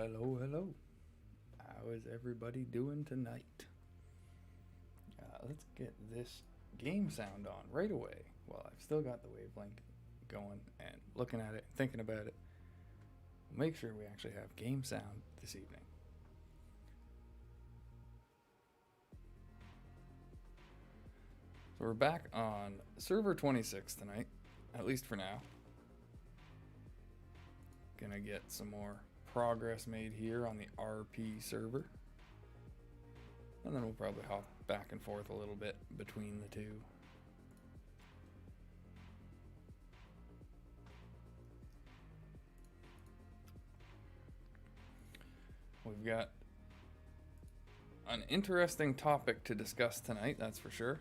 Hello. How is everybody doing tonight? Let's get this game sound on right away. Well, I've still got the wavelength going and looking at it, thinking about it. Make sure we actually have game sound this evening. So we're back on server 26 tonight, at least for now. Gonna get some more progress made here on the RP server. And then we'll probably hop back and forth a little bit between the two. We've got an interesting topic to discuss tonight, that's for sure.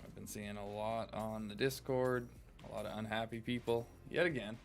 I've been seeing a lot on the Discord, a lot of unhappy people, yet again.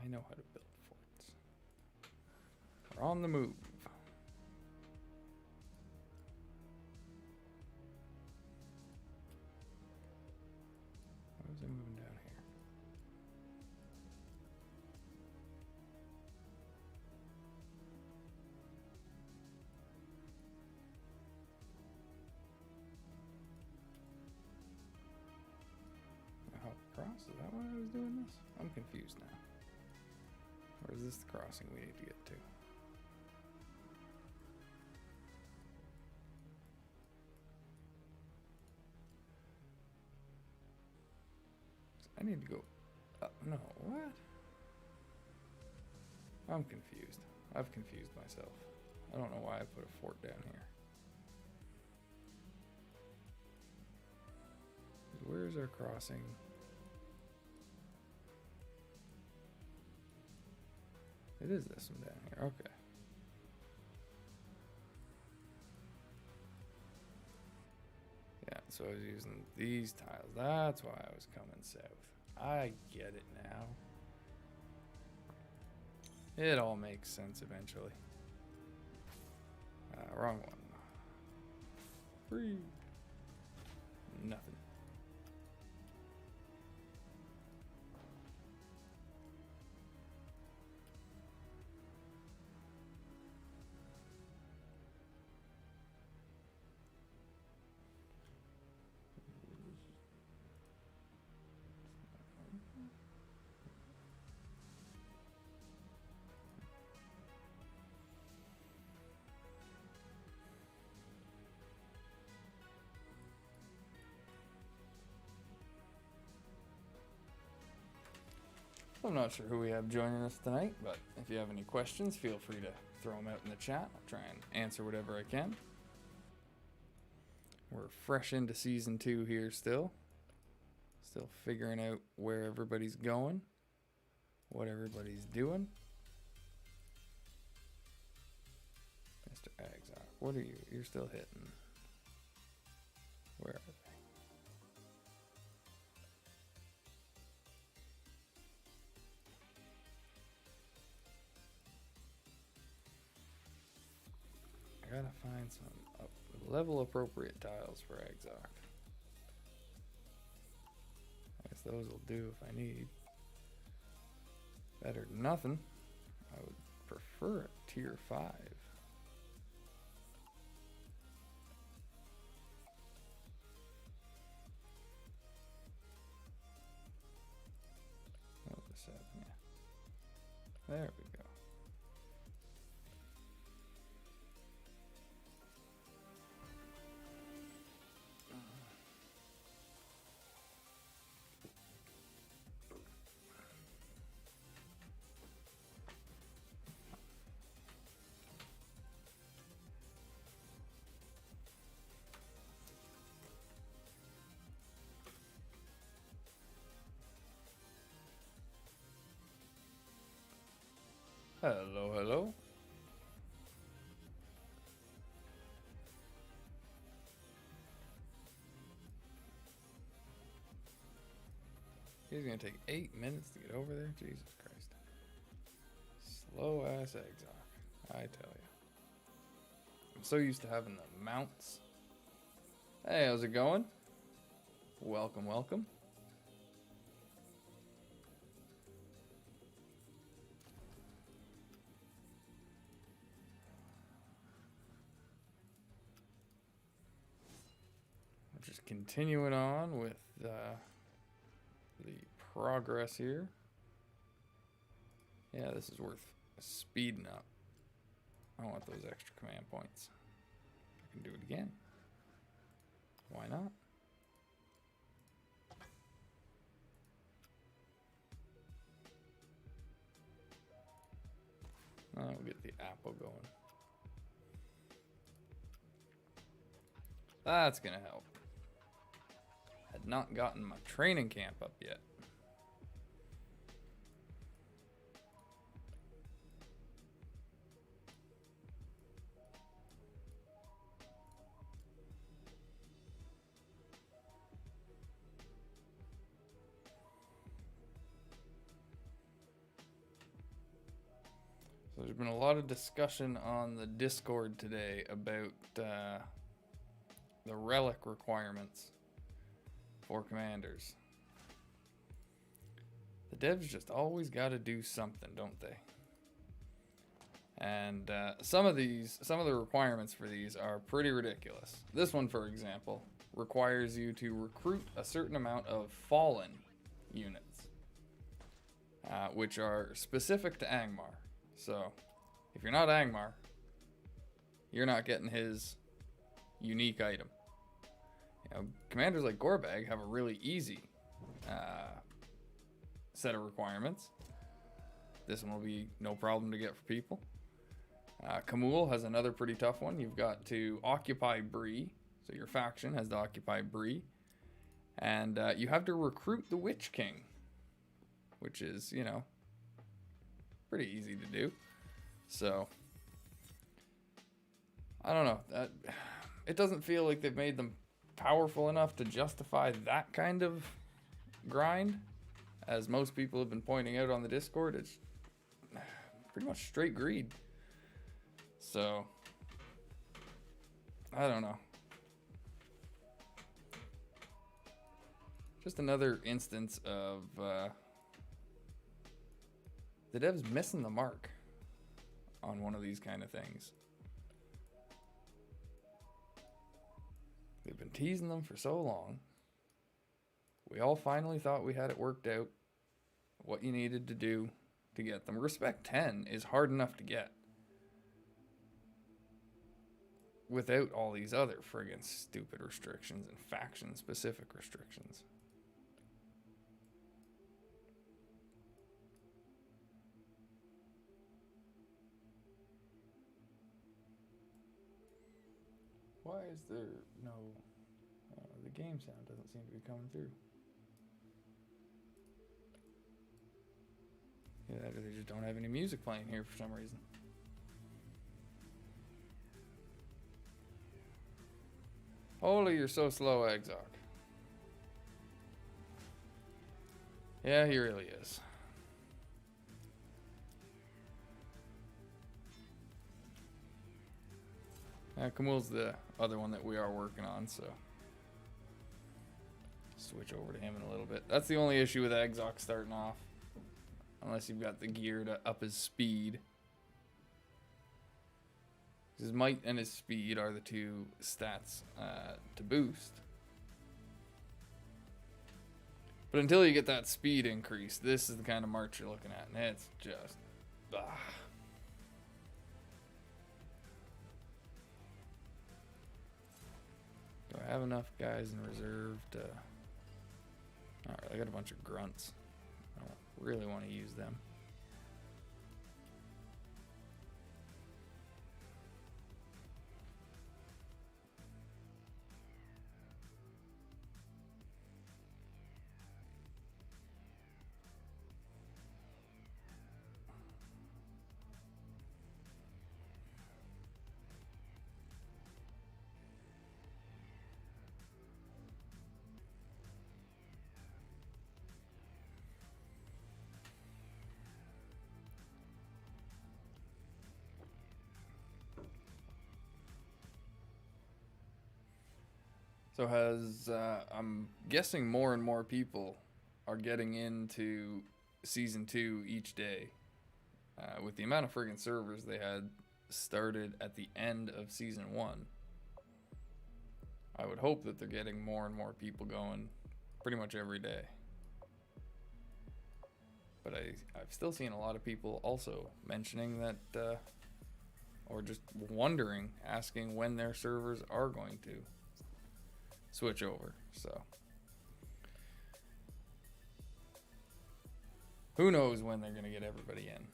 I know how to build forts. We're on the move. Why was I moving down here? Hop across? Is that why I was doing this? I'm confused now. Or is this the crossing we need to get to? I need to go up. No, what? I'm confused. I've confused myself. I don't know why I put a fort down here. Where's our crossing? It is this one down here, okay. Yeah, so I was using these tiles. That's why I was coming south. I get it now. It all makes sense eventually. Wrong one. Free. Nothing. I'm not sure who we have joining us tonight, but if you have any questions, feel free to throw them out in the chat. I'll try and answer whatever I can. We're fresh into season 2 here still. Still figuring out where everybody's going, what everybody's doing. Mr. Agzoc, what are you? You're still hitting. Where are they? I gotta find some level appropriate tiles for Agzoc. I guess those will do if I need. Better than nothing. I would prefer a tier 5. Oh, the 7, yeah. There we go. Hello, hello. He's gonna take 8 minutes to get over there? Jesus Christ. Slow ass exoc, I tell you. I'm so used to having the mounts. Hey, how's it going? Welcome, welcome. We're just continuing on with the progress here. Yeah, this is worth speeding up. I want those extra command points. I can do it again. Why not? We'll get the apple going. That's gonna help. Had not gotten my training camp up yet. So there's been a lot of discussion on the Discord today about the relic requirements for commanders. The devs just always got to do something, don't they? And some of the requirements for these are pretty ridiculous. This one, for example, requires you to recruit a certain amount of fallen units, which are specific to Angmar. So, if you're not Angmar, you're not getting his unique item. You know, commanders like Gorbag have a really easy set of requirements. This one will be no problem to get for people. Kamul has another pretty tough one. You've got to occupy Bree, so your faction has to occupy Bree, and you have to recruit the Witch King, which is, you know, pretty easy to do. So I don't know, it doesn't feel like they've made them powerful enough to justify that kind of grind. As most people have been pointing out on the Discord, it's pretty much straight greed. So I don't know, just another instance of the devs missing the mark on one of these kind of things. They've been teasing them for so long. We all finally thought we had it worked out, what you needed to do to get them. Respect 10 is hard enough to get without all these other friggin' stupid restrictions and faction-specific restrictions. Why is there no... the game sound doesn't seem to be coming through. Yeah, they just don't have any music playing here for some reason. Holy, you're so slow, Exoc. Yeah, he really is. Kamul's the other one that we are working on, so switch over to him in a little bit. That's the only issue with Exoc starting off, unless you've got the gear to up his speed. His might and his speed are the two stats to boost. But until you get that speed increase, this is the kind of march you're looking at, and it's just... Do I have enough guys in reserve to... Alright, I got a bunch of grunts. I don't really want to use them. So I'm guessing more and more people are getting into Season 2 each day. With the amount of friggin' servers they had started at the end of Season 1. I would hope that they're getting more and more people going pretty much every day. But I've still seen a lot of people also mentioning that, or just wondering, asking when their servers are going to switch over. So who knows when they're going to get everybody in.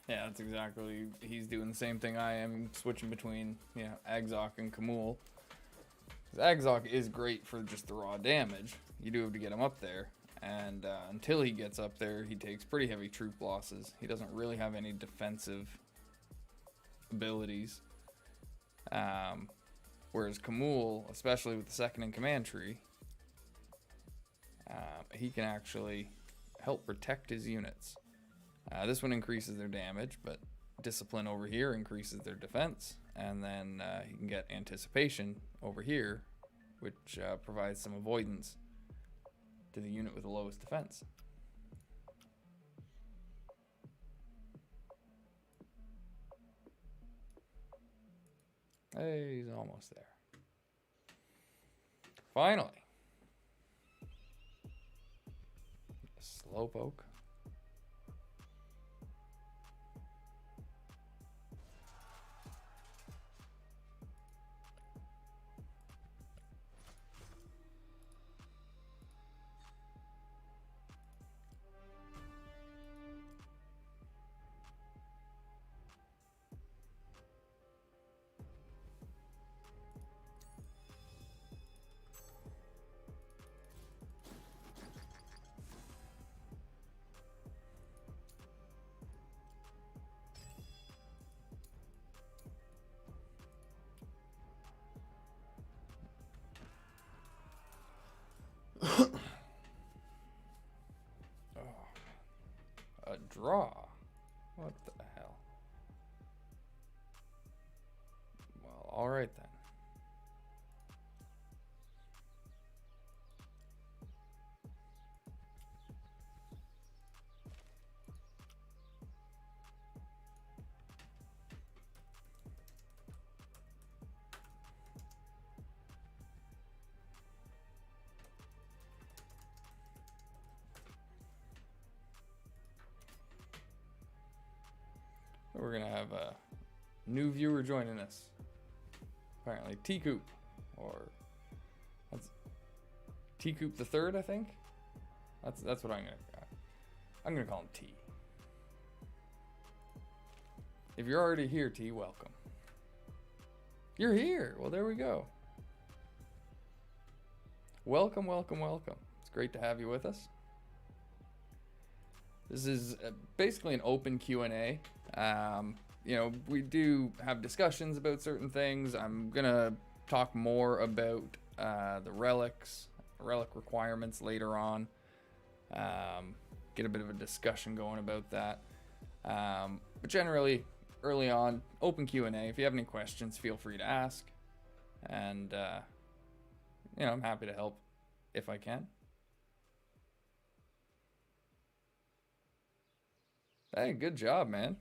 Yeah, that's exactly. He's doing the same thing I am, switching between, Agzoc and Kamul. Agzoc is great for just the raw damage. You do have to get him up there, and until he gets up there, he takes pretty heavy troop losses. He doesn't really have any defensive abilities. Whereas Kamul, especially with the second in command tree, he can actually help protect his units. This one increases their damage, but Discipline over here increases their defense, and then you can get Anticipation over here, which provides some avoidance to the unit with the lowest defense. Hey, he's almost there. Finally. Slowpoke. A draw? What the hell? Well, alright then. We're gonna have a new viewer joining us. Apparently, T-Coop, or that's T-Coop the third, I think. That's what I'm gonna call him T. If you're already here, T, welcome. You're here. Well, there we go. Welcome, welcome, welcome. It's great to have you with us. This is basically an open Q&A. We do have discussions about certain things. I'm gonna talk more about the relic requirements later on. Get a bit of a discussion going about that. But generally, early on, open Q&A. If you have any questions, feel free to ask. And, I'm happy to help if I can. Hey, good job, man.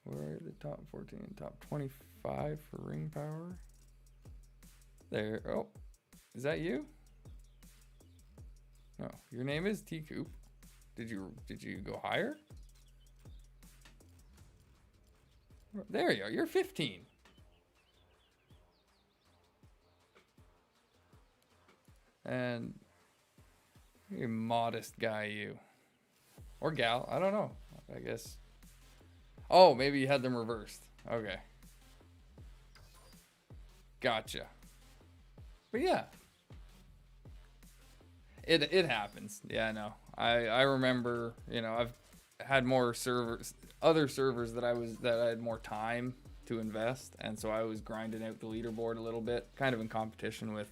We're at the top 14, top 25 for ring power. There. Oh, is that you? Oh, your name is T Coop. Did you go higher? There you are. You're 15. And you're a modest guy, you. Or gal. I don't know. I guess. Oh, maybe you had them reversed. Okay. Gotcha. But yeah. It happens. Yeah, I know. I remember, you know, I've had more servers, other servers that I had more time to invest, and so I was grinding out the leaderboard a little bit, kind of in competition with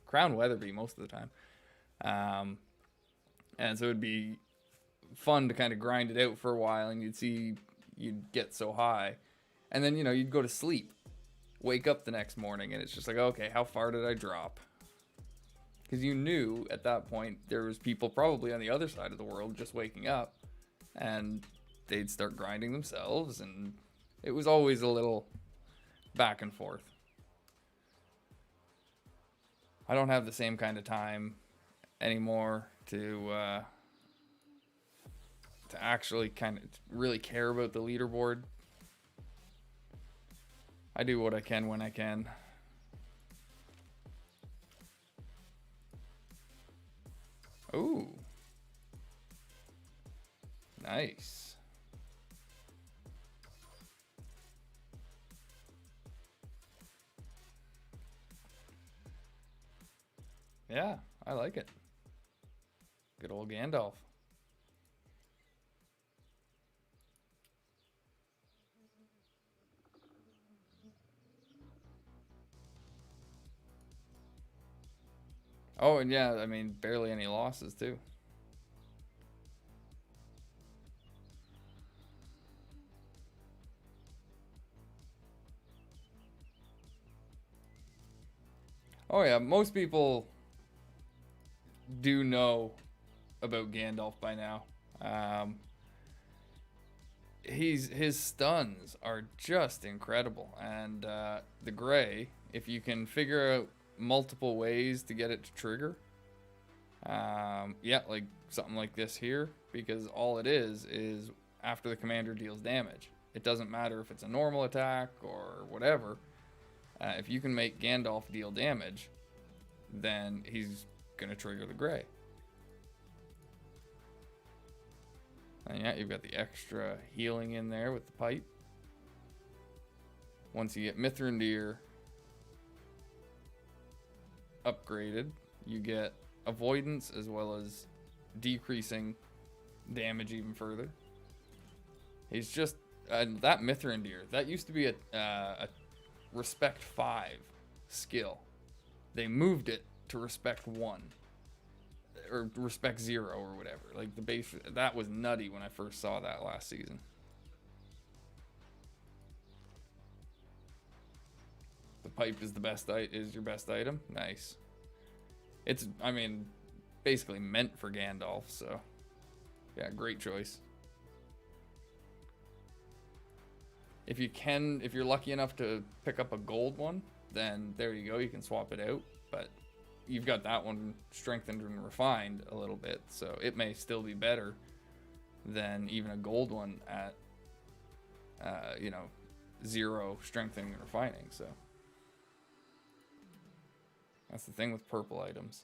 Crown Weatherby most of the time. And so it'd be fun to kind of grind it out for a while, and you'd get so high, and then, you know, you'd go to sleep, wake up the next morning, and it's just like, okay, how far did I drop? Because you knew at that point there was people probably on the other side of the world just waking up, and they'd start grinding themselves, and it was always a little back and forth. I don't have the same kind of time anymore to actually kind of really care about the leaderboard. I do what I can when I can. Ooh. Nice. Yeah, I like it. Good old Gandalf. Oh, and yeah, I mean, barely any losses, too. Oh, yeah, most people do know about Gandalf by now. His stuns are just incredible, and the gray, if you can figure out multiple ways to get it to trigger, yeah, like something like this here, because all it is after the commander deals damage. It doesn't matter if it's a normal attack or whatever. If you can make Gandalf deal damage, then he's gonna trigger the gray. And yeah, you've got the extra healing in there with the pipe. Once you get Mithrandir upgraded, you get avoidance as well as decreasing damage even further. He's just that Mithrandir, that used to be a respect 5 skill. They moved it to respect 1 or respect 0 or whatever. Like the base, that was nutty when I first saw that last season. The pipe is your best item. Nice. It's, I mean, basically meant for Gandalf, so yeah, great choice. If you're lucky enough to pick up a gold one, then there you go, you can swap it out, but you've got that one strengthened and refined a little bit, so it may still be better than even a gold one at 0 strengthening and refining. So that's the thing with purple items.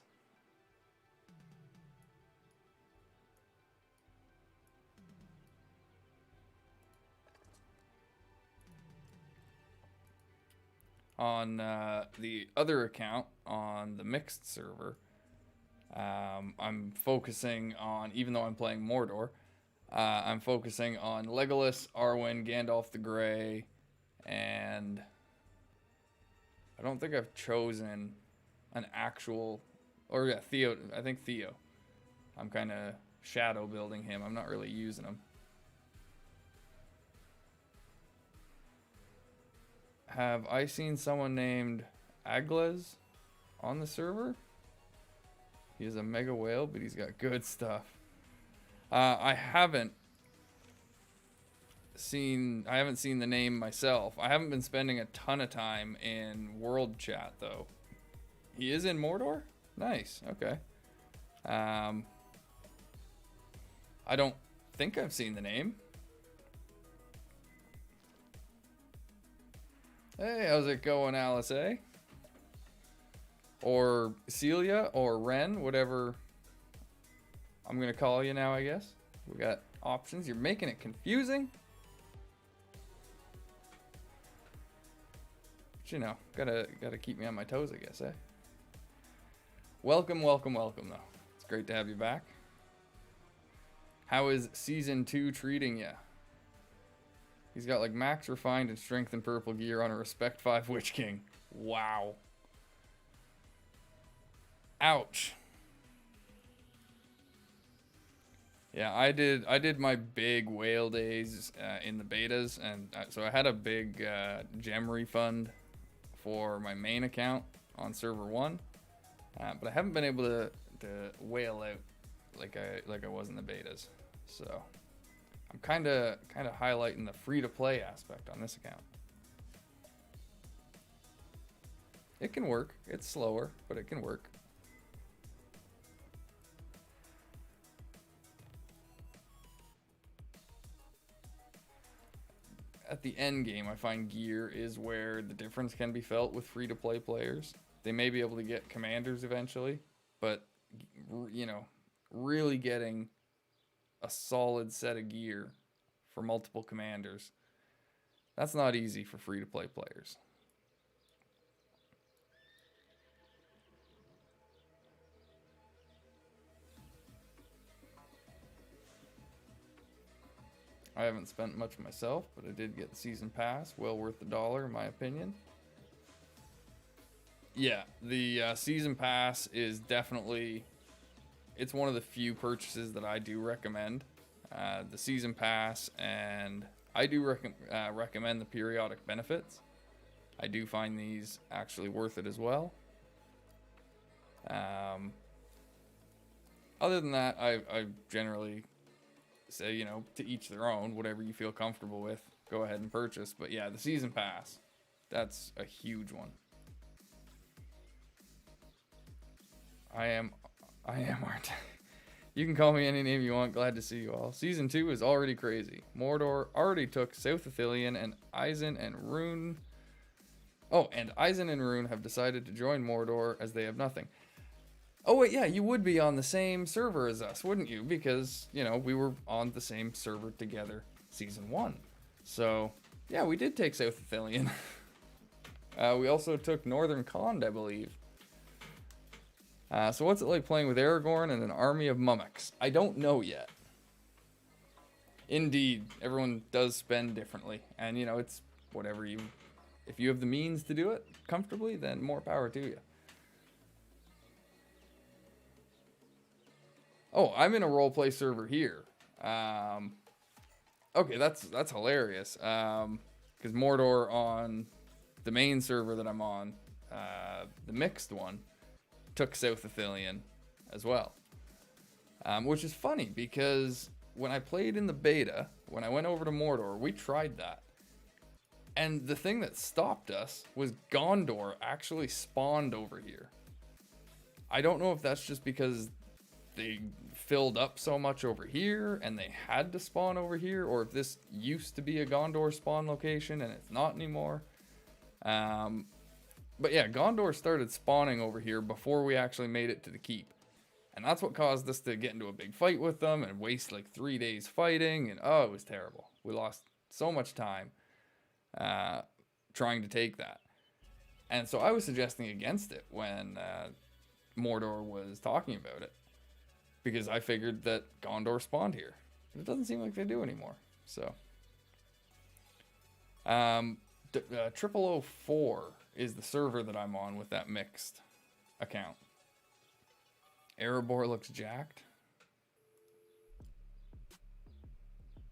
On the other account, on the mixed server, I'm focusing on, even though I'm playing Mordor, I'm focusing on Legolas, Arwen, Gandalf the Grey, and I don't think I've chosen an actual, or yeah, Theo. I think Theo. I'm kind of shadow building him. I'm not really using him. Have I seen someone named Agles on the server? He is a mega whale, but he's got good stuff. I haven't seen the name myself. I haven't been spending a ton of time in world chat though. He is in Mordor? Nice. Okay. I don't think I've seen the name. Hey, how's it going, Alice, eh? Or Celia, or Ren, whatever I'm gonna call you now, I guess. We got options. You're making it confusing. But you know, gotta keep me on my toes, I guess, eh? Welcome, welcome, welcome, though. It's great to have you back. How is Season 2 treating you? He's got like max refined and strength and purple gear on a Respect 5 Witch King. Wow. Ouch. Yeah, I did my big whale days in the betas, and so I had a big gem refund for my main account on server 1, but I haven't been able to whale out like I was in the betas. So I'm kind of highlighting the free-to-play aspect on this account. It can work. It's slower, but it can work. At the end game, I find gear is where the difference can be felt with free-to-play players. They may be able to get commanders eventually, but you know, really getting a solid set of gear for multiple commanders, that's not easy for free-to-play players. I haven't spent much myself, but I did get the season pass. Well worth the $1, in my opinion. Yeah, the season pass is definitely... It's one of the few purchases that I do recommend. The season pass, and I do recommend the periodic benefits. I do find these actually worth it as well. Other than that, I generally say, you know, to each their own. Whatever you feel comfortable with, go ahead and purchase. But yeah, the season pass, that's a huge one. I am Art. You can call me any name you want. Glad to see you all. Season 2 is already crazy. Mordor already took South Ithilien, and Eisen and Rune. Oh, and Eisen and Rune have decided to join Mordor as they have nothing. Oh wait, yeah, you would be on the same server as us, wouldn't you? Because, you know, we were on the same server together Season 1. So, yeah, we did take South Ithilien. We also took Northern Khand, I believe. So what's it like playing with Aragorn and an army of mummics? I don't know yet. Indeed, everyone does spend differently. And, you know, it's whatever you... If you have the means to do it comfortably, then more power to you. Oh, I'm in a roleplay server here. Okay, that's hilarious. Because Mordor on the main server that I'm on, the mixed one, took South Ithilien as well. Which is funny because when I played in the beta, when I went over to Mordor, we tried that. And the thing that stopped us was Gondor actually spawned over here. I don't know if that's just because they filled up so much over here and they had to spawn over here, or if this used to be a Gondor spawn location and it's not anymore. But yeah, Gondor started spawning over here before we actually made it to the keep. And that's what caused us to get into a big fight with them and waste like 3 days fighting. And oh, it was terrible. We lost so much time trying to take that. And so I was suggesting against it when Mordor was talking about it. Because I figured that Gondor spawned here. But it doesn't seem like they do anymore. So. 0004 is the server that I'm on with that mixed account. Erebor looks jacked.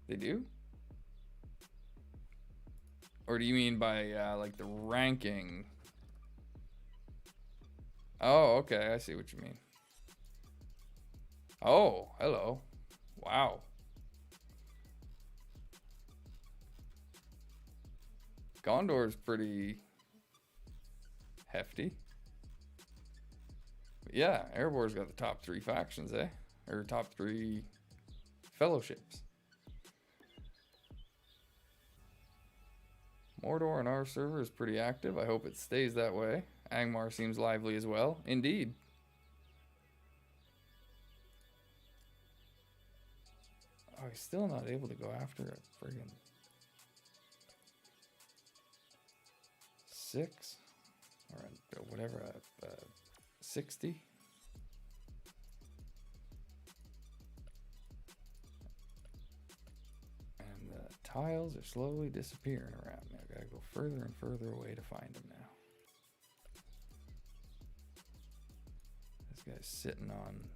They do? Or do you mean by like the ranking? Oh, okay, I see what you mean. Oh, hello. Wow. Gondor's pretty hefty. Yeah, Erebor's got the top 3 factions, eh? Or top 3 fellowships. Mordor on our server is pretty active. I hope it stays that way. Angmar seems lively as well. Indeed. Oh, he's still not able to go after a friggin' 6 or whatever, 60. And the tiles are slowly disappearing around me. I gotta go further and further away to find them now. This guy's sitting on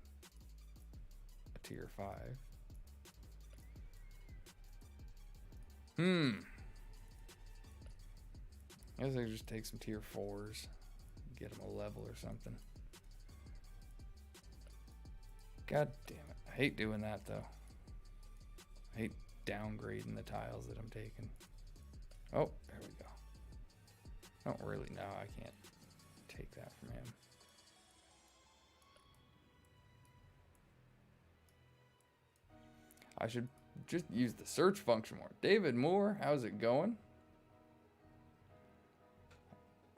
a tier 5. I guess I could just take some tier 4s, get them a level or something. God damn it. I hate doing that though. I hate downgrading the tiles that I'm taking. Oh, there we go. Don't really, no, I can't take that from him. I should just use the search function more. David Moore, how's it going?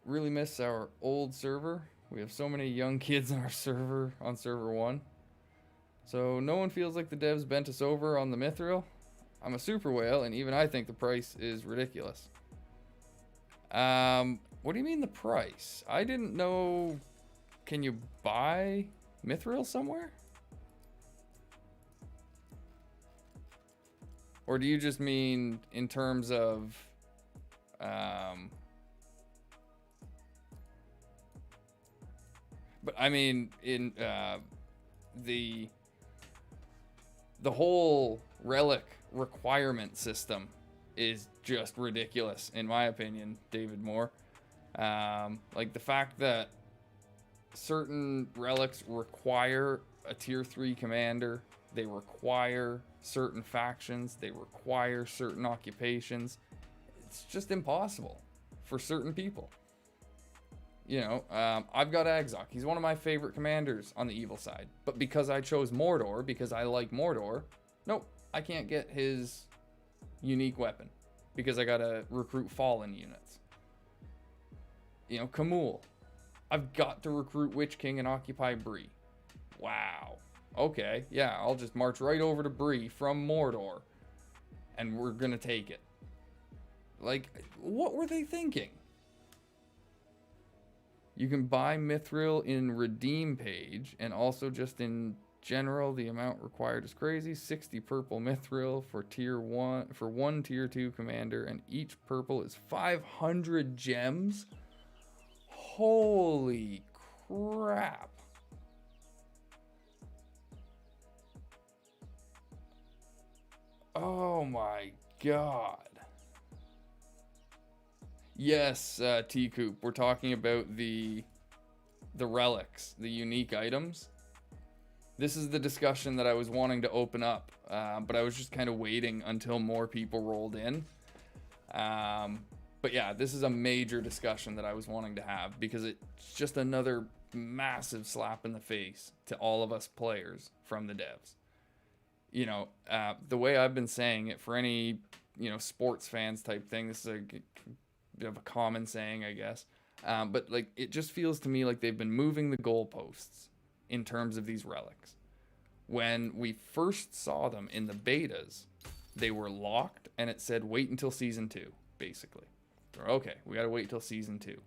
Really miss our old server. We have so many young kids on our server, on server 1. So no one feels like the devs bent us over on the Mithril. I'm a super whale, and even I think the price is ridiculous. What do you mean the price? I didn't know. Can you buy Mithril somewhere? Or do you just mean in terms of but I mean in the whole relic requirement system is just ridiculous in my opinion, David Moore. Like the fact that certain relics require a tier 3 commander, they require certain factions, they require certain occupations. It's just impossible for certain people. You know, I've got Agzok. He's one of my favorite commanders on the evil side. But because I chose Mordor, because I like Mordor, nope, I can't get his unique weapon. Because I gotta recruit fallen units. You know, Kamul. I've got to recruit Witch King and occupy Bree. Wow. Okay, yeah, I'll just march right over to Bree from Mordor. And we're gonna take it. Like, what were they thinking? You can buy Mithril in Redeem page, and also just in general, the amount required is crazy. 60 purple Mithril for tier 1, for one tier 2 commander, and each purple is 500 gems. Holy crap. Oh my god. Yes, T-Coop, we're talking about the relics, the unique items. This is the discussion that I was wanting to open up, but I was just kind of waiting until more people rolled in. But yeah, this is a major discussion that I was wanting to have because it's just another massive slap in the face to all of us players from the devs. You know, the way I've been saying it for any, you know, sports fans type thing, this is a bit of a common saying, I guess. But like, it just feels to me like they've been moving the goalposts in terms of these relics. When we first saw them in the betas, they were locked and it said wait until season 2, basically. Okay, we gotta wait till season 2.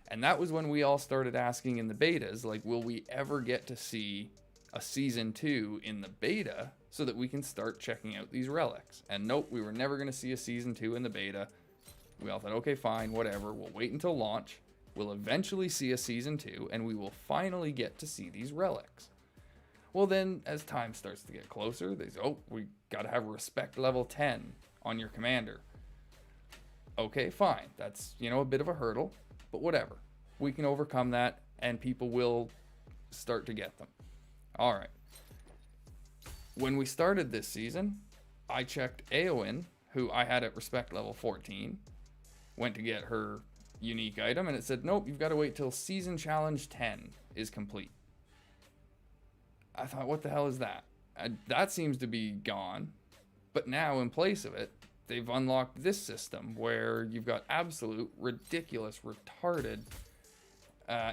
And that was when we all started asking in the betas, like, will we ever get to see a season 2 in the beta so that we can start checking out these relics? And nope, we were never gonna see a season 2 in the beta. We all thought, okay, fine, whatever. We'll wait until launch. We'll eventually see a season 2, and we will finally get to see these relics. Well, then, as time starts to get closer, they say, oh, we gotta have respect level 10 on your commander. Okay, fine. That's, you know, a bit of a hurdle, but whatever. We can overcome that, and people will start to get them. All right. When we started this season, I checked Eowyn, who I had at respect level 14, went to get her unique item, and it said, nope, you've got to wait till season challenge 10 is complete. I thought, what the hell is that? That seems to be gone. But now, in place of it, they've unlocked this system where you've got absolute, ridiculous, retarded,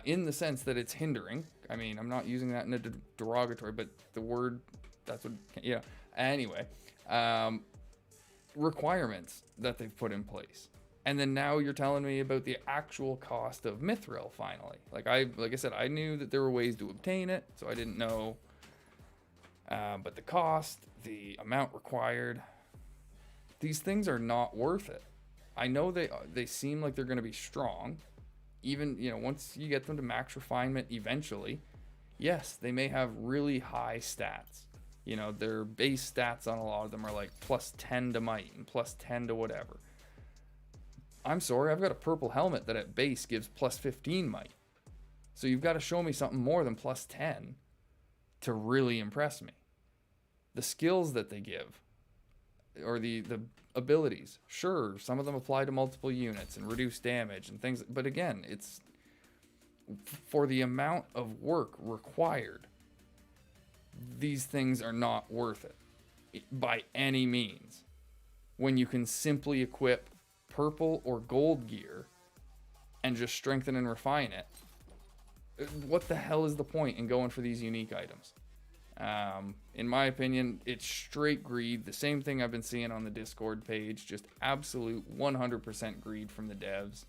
in the sense that it's hindering. I mean, I'm not using that in a derogatory, but the word, that's what, yeah. Anyway, requirements that they've put in place. And then now you're telling me about the actual cost of Mithril finally. Like I said, I knew that there were ways to obtain it, so I didn't know. But the cost, the amount required, these things are not worth it. I know they seem like they're going to be strong. Even, once you get them to max refinement eventually, yes, they may have really high stats. Their base stats on a lot of them are like plus 10 to might and plus 10 to whatever. I'm sorry, I've got a purple helmet that at base gives plus 15 might. So you've got to show me something more than plus 10 to really impress me. The skills that they give, or the abilities, sure, some of them apply to multiple units and reduce damage and things, but again, it's for the amount of work required. These things are not worth it by any means. When you can simply equip purple or gold gear and just strengthen and refine it, what the hell is the point in going for these unique items? In my opinion, it's straight greed. The same thing I've been seeing on the Discord page, just absolute 100% greed from the devs.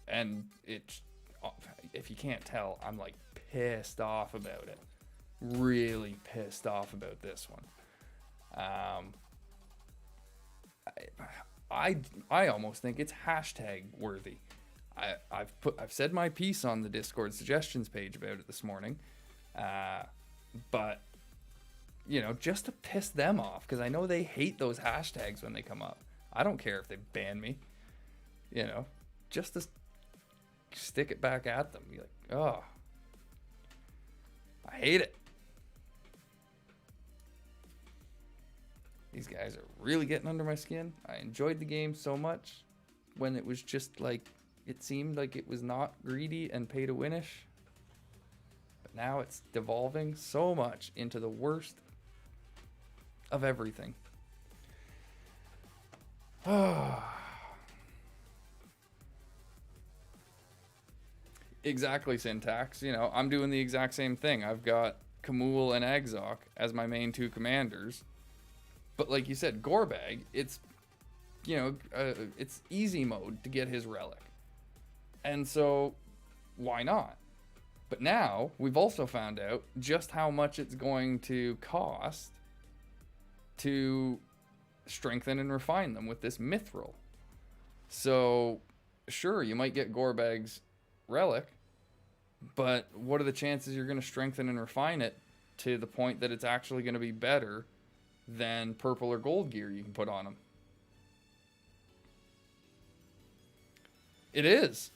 And it's, if you can't tell, I'm like pissed off about it. Really pissed off about this one. I almost think it's hashtag worthy. I've said my piece on the Discord suggestions page about it this morning, but just to piss them off, because I know they hate those hashtags when they come up. I don't care if they ban me, just to stick it back at them. Be like, oh, I hate it. These guys are really getting under my skin. I enjoyed the game so much when it was just like, it seemed like it was not greedy and pay to winish. But now it's devolving so much into the worst of everything. Exactly, Syntax. I'm doing the exact same thing. I've got Kamul and Exok as my main two commanders. But like you said, Gorbag, it's, it's easy mode to get his relic. And so, why not? But now, we've also found out just how much it's going to cost to strengthen and refine them with this Mithril. So, sure, you might get Gorbag's relic, but what are the chances you're going to strengthen and refine it to the point that it's actually going to be better than purple or gold gear you can put on them? It is.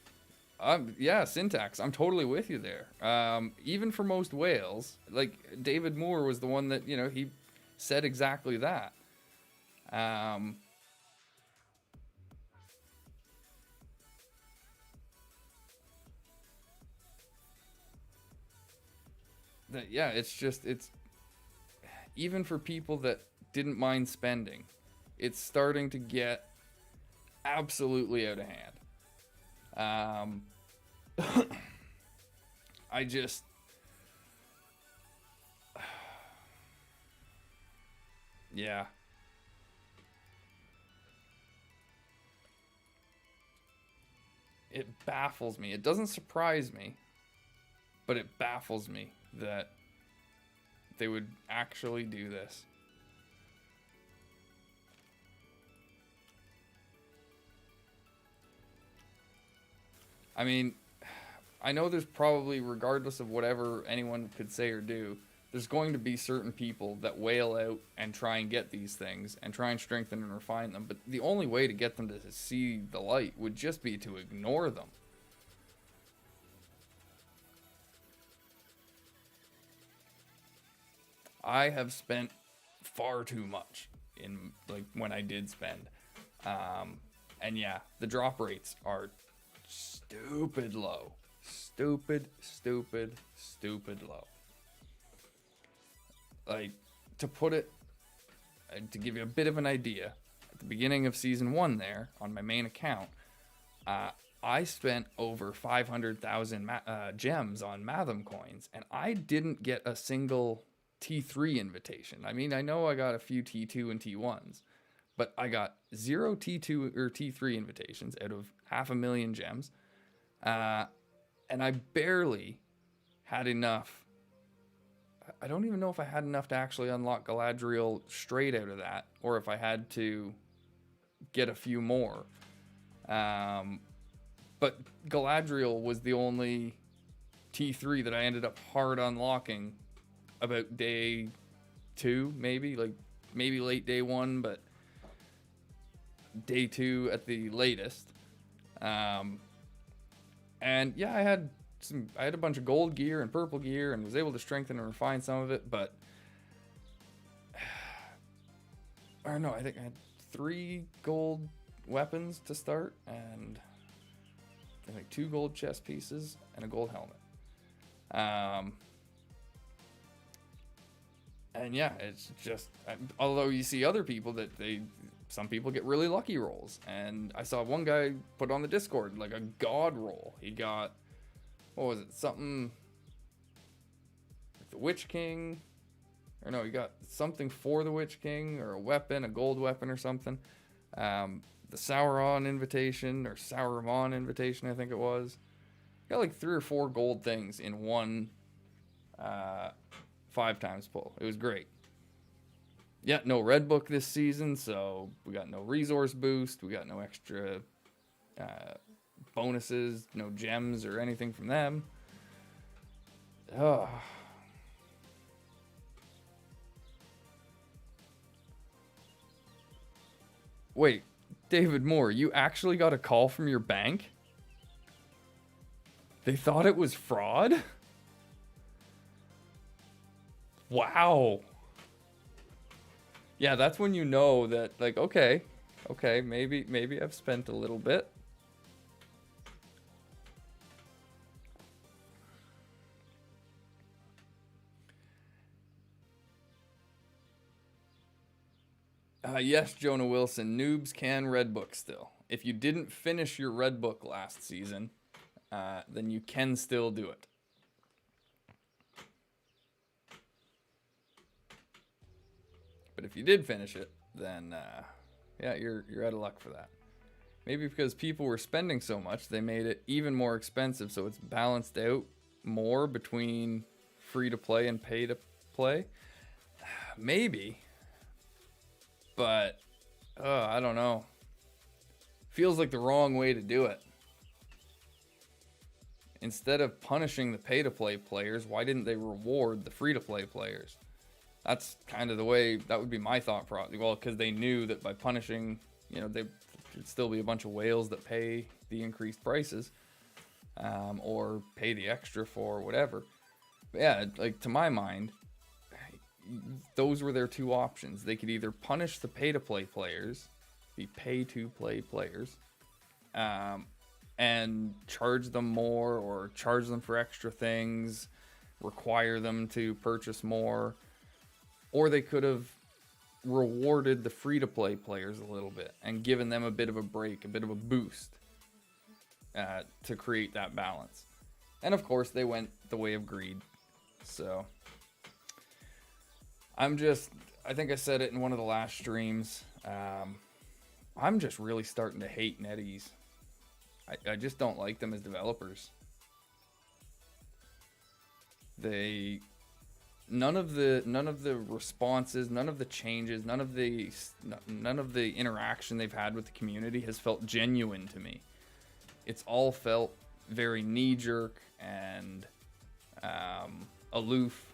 Yeah, Syntax, I'm totally with you there. Even for most whales, like David Moore was the one that, he said exactly that. Yeah, it's even for people that didn't mind spending, it's starting to get absolutely out of hand. I just, yeah. It baffles me. It doesn't surprise me, but it baffles me that they would actually do this. I mean, I know there's probably, regardless of whatever anyone could say or do, there's going to be certain people that wail out and try and get these things and try and strengthen and refine them. But the only way to get them to see the light would just be to ignore them. I have spent far too much in, like, when I did spend. And yeah, the drop rates are stupid low. stupid low. Like, to put it, to give you a bit of an idea, at the beginning of season 1 there, on my main account, I spent over 500,000 gems on Matham coins, and I didn't get a single T3 invitation. I mean, I know I got a few T2 and T1s, but I got 0 T2 or T3 invitations out of 500,000 gems, and I barely had enough. I don't even know if I had enough to actually unlock Galadriel straight out of that, or if I had to get a few more. But Galadriel was the only T3 that I ended up hard unlocking about day 2, maybe late day 1, but day 2 at the latest. And yeah, I had a bunch of gold gear and purple gear and was able to strengthen and refine some of it, but or no, I think I had 3 gold weapons to start, and I think 2 gold chest pieces and a gold helmet. And yeah, it's just, although you see other people that some people get really lucky rolls, and I saw one guy put on the Discord like a god roll. He got, what was it, something like the Witch King, or no, he got something for the Witch King, or a weapon, a gold weapon or something. The Sauron invitation, or Sauron invitation, I think it was. Got like 3 or 4 gold things in one 5 times pull. It was great. Yeah, no red book this season, so we got no resource boost. We got no extra bonuses, no gems or anything from them. Oh. Wait, David Moore, you actually got a call from your bank? They thought it was fraud? Wow. Yeah, that's when you know that, like, okay, maybe I've spent a little bit. Yes, Jonah Wilson, noobs can red book still. If you didn't finish your red book last season, then you can still do it. But if you did finish it, then yeah, you're out of luck for that. Maybe because people were spending so much, they made it even more expensive, so it's balanced out more between free to play and pay to play. Maybe. But I don't know. Feels like the wrong way to do it. Instead of punishing the pay-to-play players, why didn't they reward the free-to-play players? That's kind of the way, that would be my thought process. Well, because they knew that by punishing, you know, there'd still be a bunch of whales that pay the increased prices, or pay the extra for whatever. But yeah, like, to my mind, those were their 2 options. They could either punish the pay-to-play players, the pay-to-play players, and charge them more, or charge them for extra things, require them to purchase more, or they could have rewarded the free-to-play players a little bit and given them a bit of a break, a bit of a boost, to create that balance. And of course, they went the way of greed. So I think I said it in one of the last streams, I'm just really starting to hate NetEase. I just don't like them as developers. None of the responses, none of the changes, none of the interaction they've had with the community has felt genuine to me. It's all felt very knee-jerk and aloof,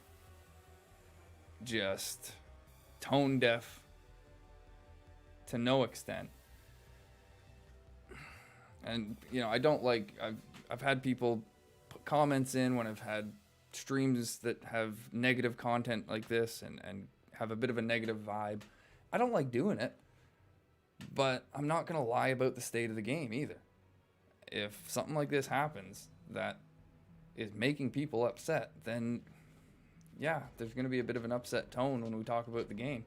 just tone deaf to no extent. And you know, I don't like, I've had people put comments in when I've had streams that have negative content like this and have a bit of a negative vibe. I don't like doing it, but I'm not gonna lie about the state of the game either. If something like this happens that is making people upset, then yeah, there's going to be a bit of an upset tone when we talk about the game.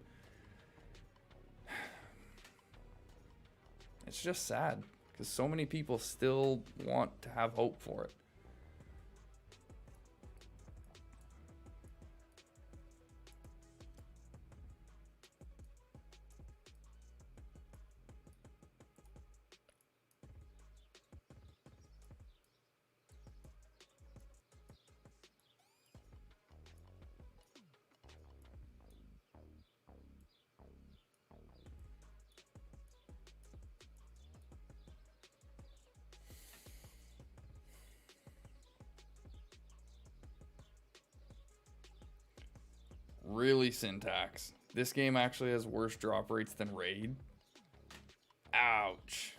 It's just sad because so many people still want to have hope for it. Really, Syntax. This game actually has worse drop rates than Raid. Ouch.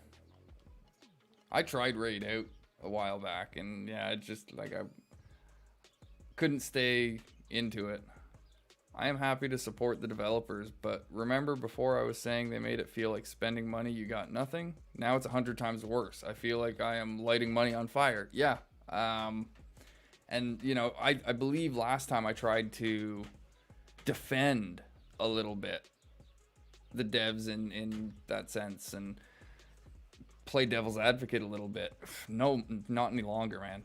I tried Raid out a while back, and yeah, it just, like, I couldn't stay into it. I am happy to support the developers, but remember before I was saying they made it feel like spending money you got nothing? Now it's 100 times worse. I feel like I am lighting money on fire. Yeah. And, you know, I believe last time I tried to defend a little bit the devs in that sense and play devil's advocate a little bit. No, not any longer, man.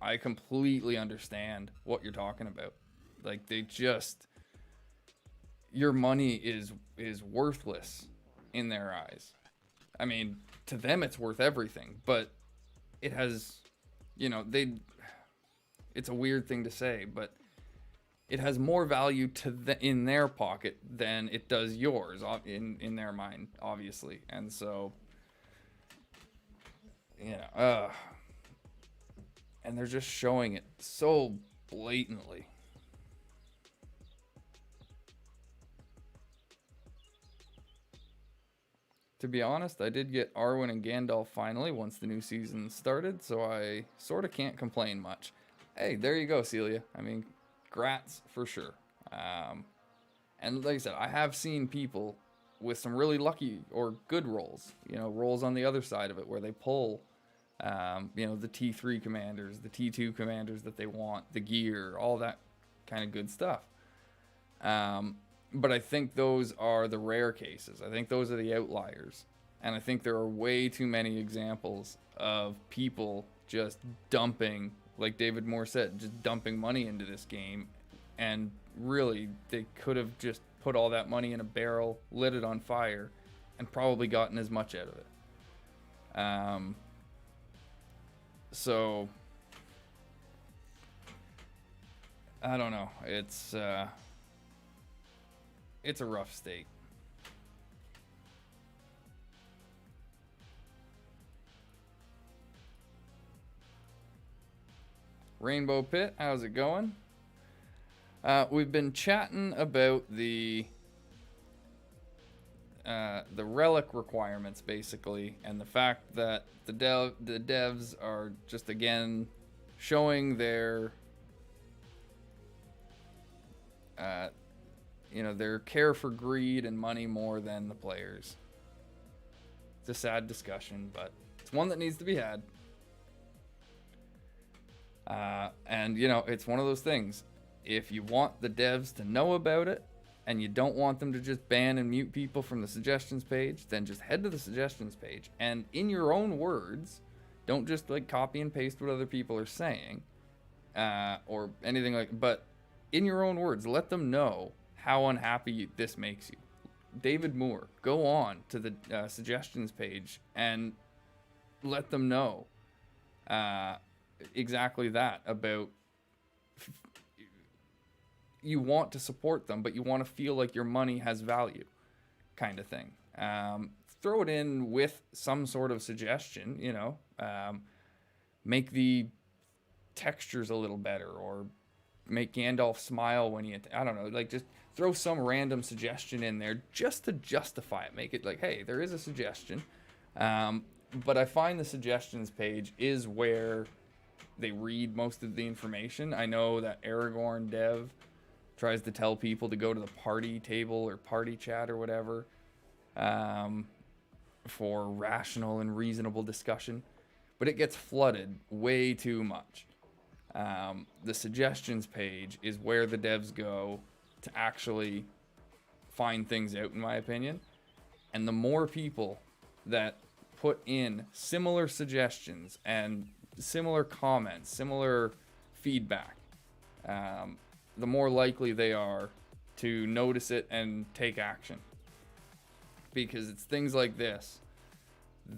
I completely understand what you're talking about. Like, they just, your money is worthless in their eyes. I mean, to them it's worth everything, but it has, you know, it's a weird thing to say, but it has more value in their pocket than it does yours in their mind, obviously. And so, you know, and they're just showing it so blatantly. To be honest, I did get Arwen and Gandalf finally once the new season started, so I sort of can't complain much. Hey, there you go, Celia. I mean, grats for sure. And like I said, I have seen people with some really lucky or good rolls, you know, rolls on the other side of it where they pull, you know, the T3 commanders, the T2 commanders that they want, the gear, all that kind of good stuff. But I think those are the rare cases. I think those are the outliers. And I think there are way too many examples of people just dumping, like David Moore said, just dumping money into this game. And really, they could have just put all that money in a barrel, lit it on fire, and probably gotten as much out of it. So, I don't know. It's a rough state. Rainbow Pit, how's it going? We've been chatting about the relic requirements, basically, and the fact that the devs are just, again, showing their you know, their care for greed and money more than the players. It's a sad discussion, but it's one that needs to be had. And, you know, it's one of those things. If you want the devs to know about it, and you don't want them to just ban and mute people from the suggestions page, then just head to the suggestions page, and in your own words, don't just, like, copy and paste what other people are saying, or anything like, but in your own words, let them know how unhappy this makes you. David Moore, go on to the suggestions page and let them know exactly that about you want to support them, but you want to feel like your money has value, kind of thing. Throw it in with some sort of suggestion, you know, make the textures a little better, or make Gandalf smile when he, I don't know, like, just throw some random suggestion in there just to justify it. Make it like, hey, there is a suggestion. But I find the suggestions page is where they read most of the information. I know that Aragorn Dev tries to tell people to go to the party table or party chat or whatever for rational and reasonable discussion, but it gets flooded way too much. The suggestions page is where the devs go to actually find things out, in my opinion. And the more people that put in similar suggestions and similar comments, similar feedback, the more likely they are to notice it and take action. Because it's things like this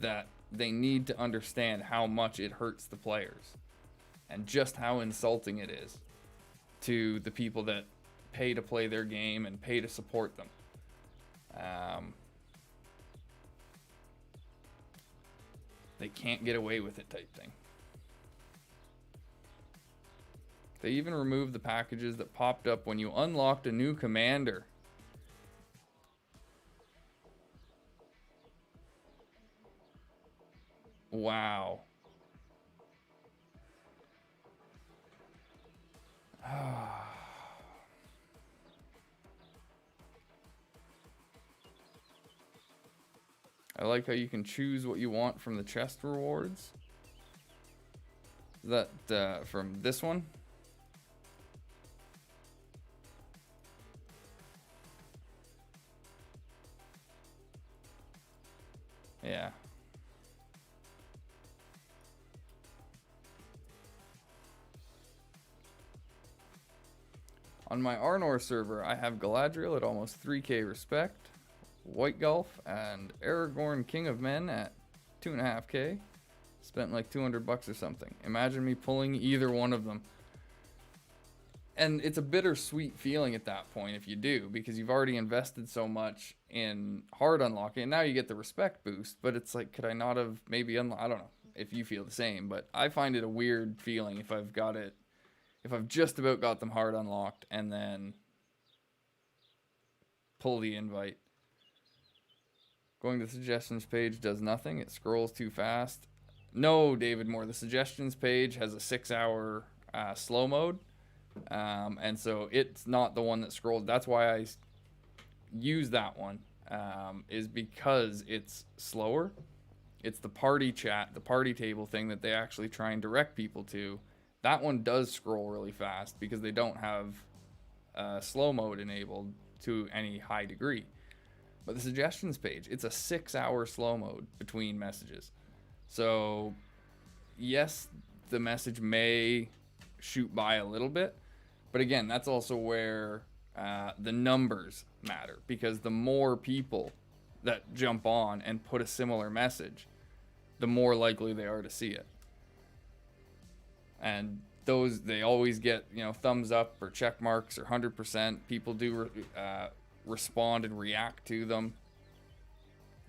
that they need to understand how much it hurts the players and just how insulting it is to the people that pay to play their game and pay to support them. They can't get away with it type thing. They even removed the packages that popped up when you unlocked a new commander. Wow. I like how you can choose what you want from the chest rewards. That from this one. Yeah. On my Arnor server, I have Galadriel at almost 3k respect, White Gulf and Aragorn King of Men at 2.5k. Spent like $200 or something. Imagine me pulling either one of them. And it's a bittersweet feeling at that point if you do, because you've already invested so much in hard unlocking, and now you get the respect boost, but it's like, could I not have maybe I don't know if you feel the same, but I find it a weird feeling if I've got it, if I've just about got them hard unlocked and then pull the invite. Going to the suggestions page does nothing. It scrolls too fast. No, David Moore, the suggestions page has a 6-hour slow mode. And so it's not the one that scrolls. That's why I use that one, is because it's slower. It's the party chat, the party table thing that they actually try and direct people to. That one does scroll really fast because they don't have slow mode enabled to any high degree. But the suggestions page, it's a 6-hour slow mode between messages. So yes, the message may shoot by a little bit, but again, that's also where the numbers matter, because the more people that jump on and put a similar message, the more likely they are to see it. And those, they always get, you know, thumbs up or check marks or 100%. People do respond and react to them.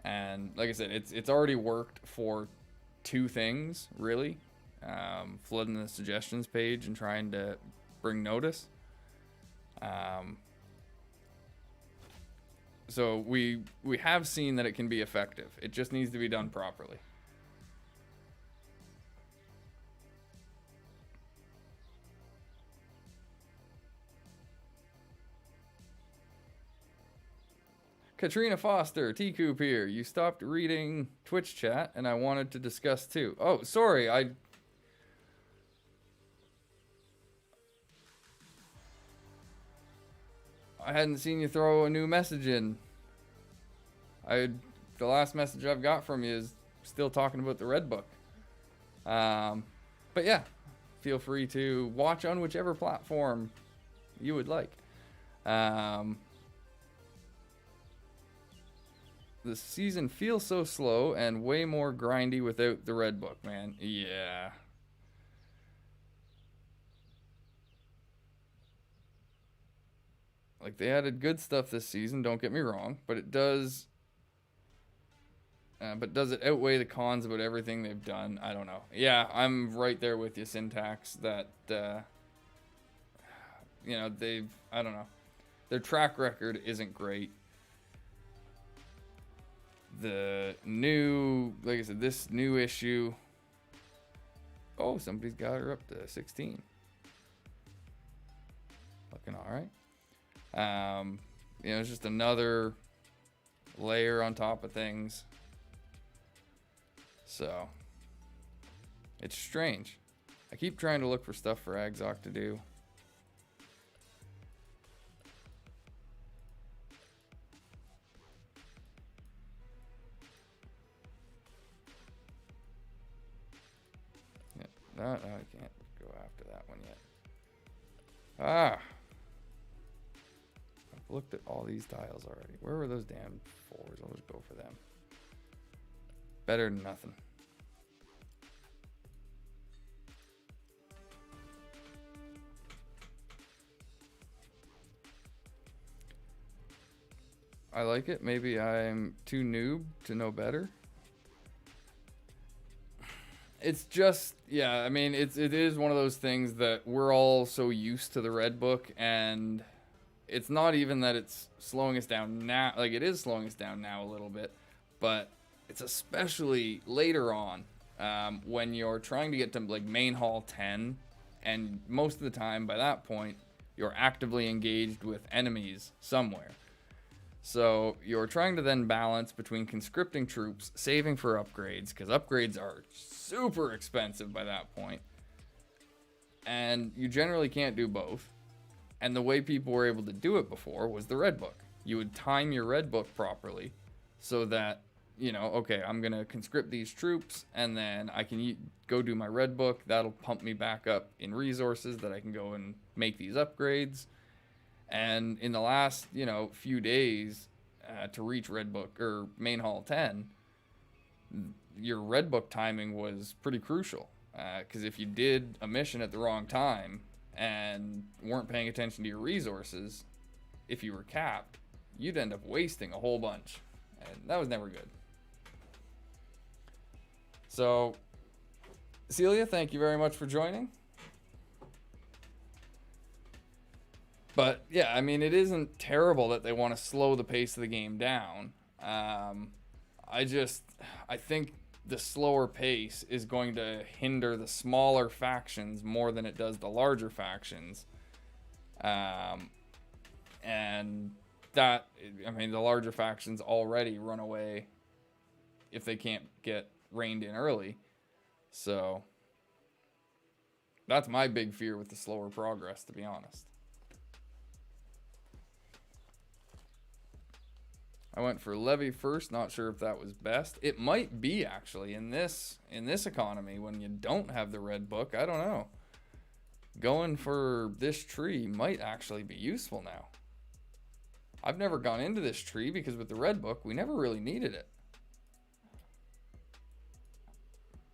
And like I said, it's already worked for 2 things, really. Flooding the suggestions page and trying to bring notice. So we have seen that it can be effective. It just needs to be done properly. Katrina Foster, T-Coop here. You stopped reading Twitch chat and I wanted to discuss too. Oh, sorry. I hadn't seen you throw a new message in. The last message I've got from you is still talking about the Red Book. But yeah, feel free to watch on whichever platform you would like. The season feels so slow and way more grindy without the Red Book, man. Yeah. Like, they added good stuff this season, don't get me wrong, but it does... but does it outweigh the cons about everything they've done? I don't know. Yeah, I'm right there with you, Syntax, that, you know, I don't know. Their track record isn't great. The new, like I said, this new issue. Oh, somebody's got her up to 16. Looking all right. You know, it's just another layer on top of things. So, it's strange. I keep trying to look for stuff for Agzoc to do. Yeah, no, I can't go after that one yet. Ah! I've looked at all these tiles already. Where were those damn 4s? I'll just go for them. Better than nothing. I like it. Maybe I'm too noob to know better. It's just, yeah, I mean, it is one of those things that we're all so used to the Red Book, and it's not even that it's slowing us down now. Like, it is slowing us down now a little bit, but it's especially later on when you're trying to get to, like, main hall 10, and most of the time, by that point, you're actively engaged with enemies somewhere. So you're trying to then balance between conscripting troops, saving for upgrades, because upgrades are super expensive by that point. And you generally can't do both. And the way people were able to do it before was the Red Book. You would time your Red Book properly so that, you know, okay, I'm going to conscript these troops, and then I can go do my Red Book. That'll pump me back up in resources that I can go and make these upgrades. And in the last, you know, few days to reach Red Book or main hall 10, your Red Book timing was pretty crucial. Because if you did a mission at the wrong time and weren't paying attention to your resources, if you were capped, you'd end up wasting a whole bunch. And that was never good. So, Celia, thank you very much for joining. But yeah, I mean, it isn't terrible that they want to slow the pace of the game down. I think the slower pace is going to hinder the smaller factions more than it does the larger factions. And that, I mean, the larger factions already run away if they can't get reined in early. So that's my big fear with the slower progress, to be honest. I went for levy first, not sure if that was best. It might be, actually, in this economy when you don't have the Red Book. I don't know. Going for this tree might actually be useful now. I've never gone into this tree because with the Red Book, we never really needed it.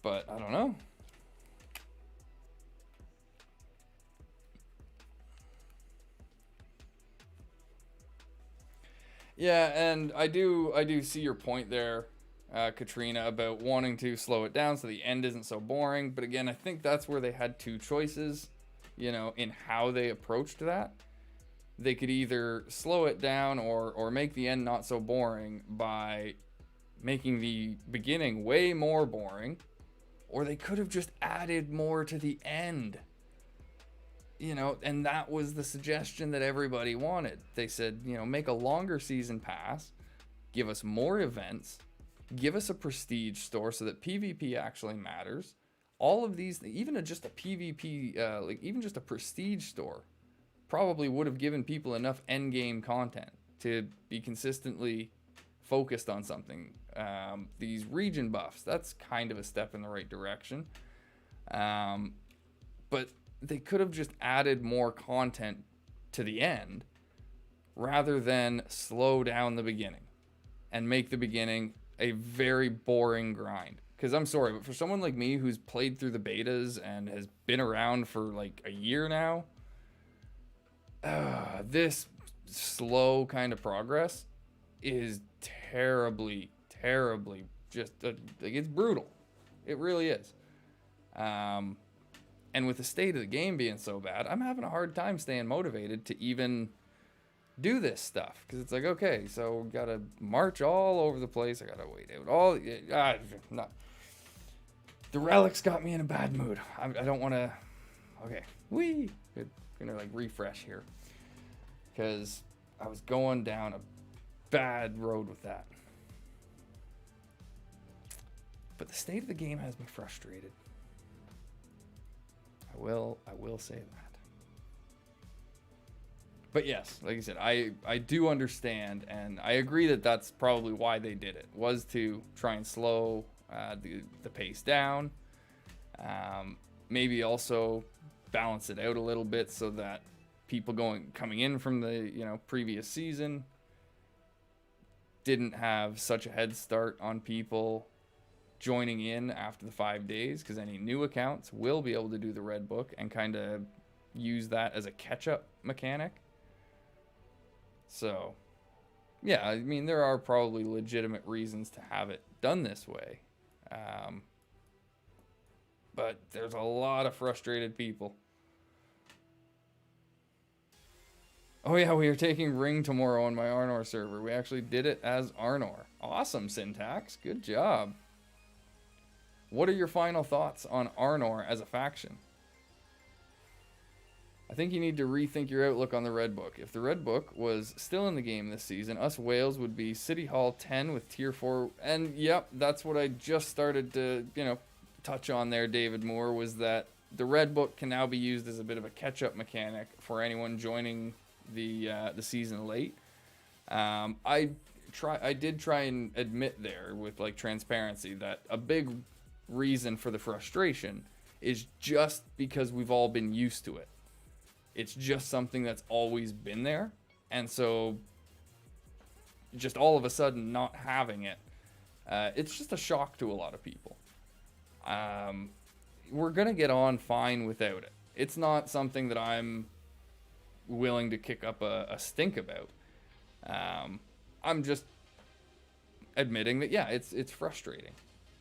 But I don't know. Yeah, and I do see your point there, Katrina, about wanting to slow it down so the end isn't so boring. But again, I think that's where they had two choices, you know, in how they approached that. They could either slow it down or make the end not so boring by making the beginning way more boring, or they could have just added more to the end. You know, and that was the suggestion that everybody wanted. They said, you know, make a longer season pass, give us more events, give us a prestige store so that PvP actually matters. All of these, even just a PvP, like even just a prestige store, probably would have given people enough endgame content to be consistently focused on something. These region buffs, that's kind of a step in the right direction. But they could have just added more content to the end rather than slow down the beginning and make the beginning a very boring grind. Because I'm sorry, but for someone like me who's played through the betas and has been around for like a year now, this slow kind of progress is terribly just like, it's brutal. It really is. And with the state of the game being so bad, I'm having a hard time staying motivated to even do this stuff. Because it's like, okay, so got to march all over the place. I got to wait out all... not. The relics got me in a bad mood. I don't want to... Okay. Whee! Good. Gonna like refresh here. Because I was going down a bad road with that. But the state of the game has me frustrated. I will say that. But yes, like I said, I do understand, and I agree that that's probably why they did it, was to try and slow the pace down. Maybe also balance it out a little bit so that people coming in from the previous season didn't have such a head start on people joining in after the 5 days, because any new accounts will be able to do the red book and kind of use that as a catch-up mechanic. So, yeah, I mean, there are probably legitimate reasons to have it done this way. But there's a lot of frustrated people. Oh yeah, we are taking Ring tomorrow on my Arnor server. We actually did it as Arnor. Awesome, Syntax. Good job. What are your final thoughts on Arnor as a faction? I think you need to rethink your outlook on the Red Book. If the Red Book was still in the game this season, us Wales would be City Hall 10 with Tier 4. And yep, that's what I just started to, touch on there, David Moore, was that the Red Book can now be used as a bit of a catch-up mechanic for anyone joining the season late. I did try and admit there with like transparency that a big reason for the frustration is just because we've all been used to it. It's just something that's always been there, and so just all of a sudden not having it, it's just a shock to a lot of people. We're gonna get on fine without it. It's not something that I'm willing to kick up a stink about. I'm just admitting that, yeah, it's frustrating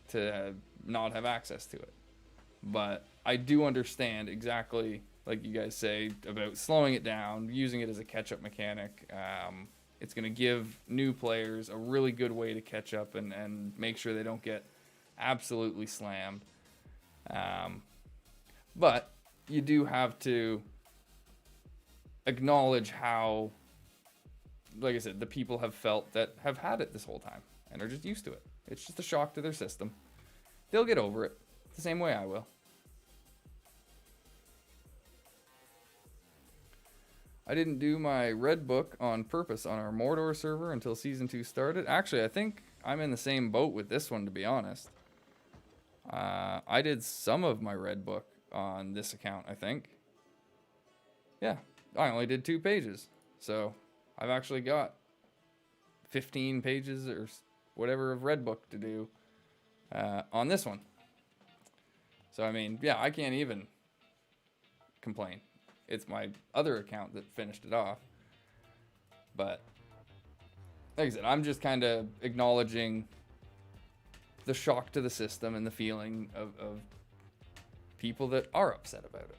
to not have access to it. But I do understand exactly, like you guys say, about slowing it down, using it as a catch-up mechanic. It's going to give new players a really good way to catch up and make sure they don't get absolutely slammed. But you do have to acknowledge how, like I said, the people have felt that have had it this whole time and are just used to it. It's just a shock to their system. They'll get over it the same way I will. I didn't do my red book on purpose on our Mordor server until Season 2 started. Actually, I think I'm in the same boat with this one, to be honest. I did some of my red book on this account, I think. Yeah, I only did 2 pages. So I've actually got 15 pages or whatever of red book to do on this one. So, I mean, yeah, I can't even complain. It's my other account that finished it off. But, like I said, I'm just kind of acknowledging the shock to the system and the feeling of people that are upset about it.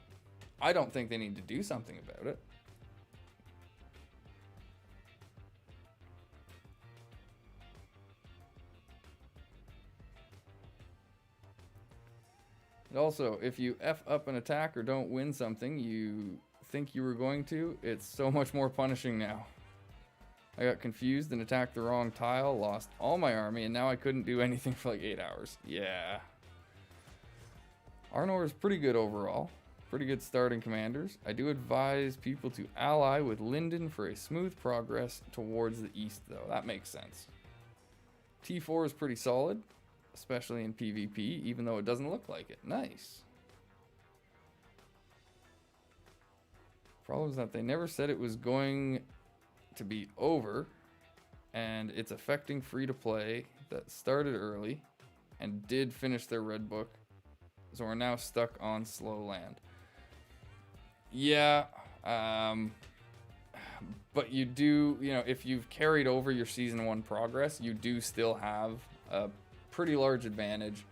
I don't think they need to do something about it. And also, if you F up an attack or don't win something you think you were going to, it's so much more punishing now. I got confused and attacked the wrong tile, lost all my army, and now I couldn't do anything for like 8 hours. Yeah. Arnor is pretty good overall. Pretty good starting commanders. I do advise people to ally with Lyndon for a smooth progress towards the east, though. That makes sense. T4 is pretty solid, especially in PvP, even though it doesn't look like it. Nice. Problem is that they never said it was going to be over, and it's affecting free-to-play that started early and did finish their red book, so we're now stuck on slow land. Yeah, but you do, if you've carried over your Season 1 progress, you do still have a pretty large advantage.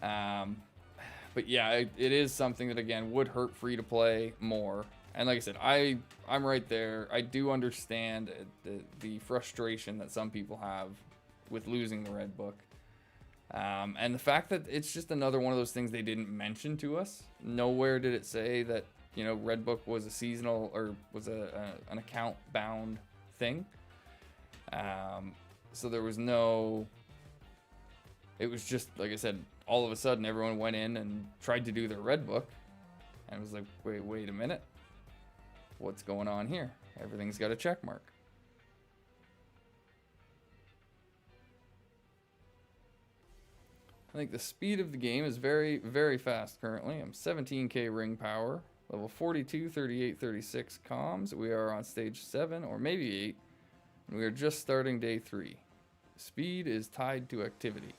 But yeah, it is something that, again, would hurt free-to-play more. And like I said, I'm right there. I do understand the frustration that some people have with losing the red book. And the fact that it's just another one of those things they didn't mention to us. Nowhere did it say that, red book was a seasonal or was an account bound thing. So there was no, it was just, like I said, all of a sudden everyone went in and tried to do their red book. And I was like, wait a minute. What's going on here? Everything's got a check mark. I think the speed of the game is very, very fast currently. I'm 17k ring power, level 42, 38, 36 comms. We are on stage 7 or maybe 8, and we are just starting day 3. Speed is tied to activity.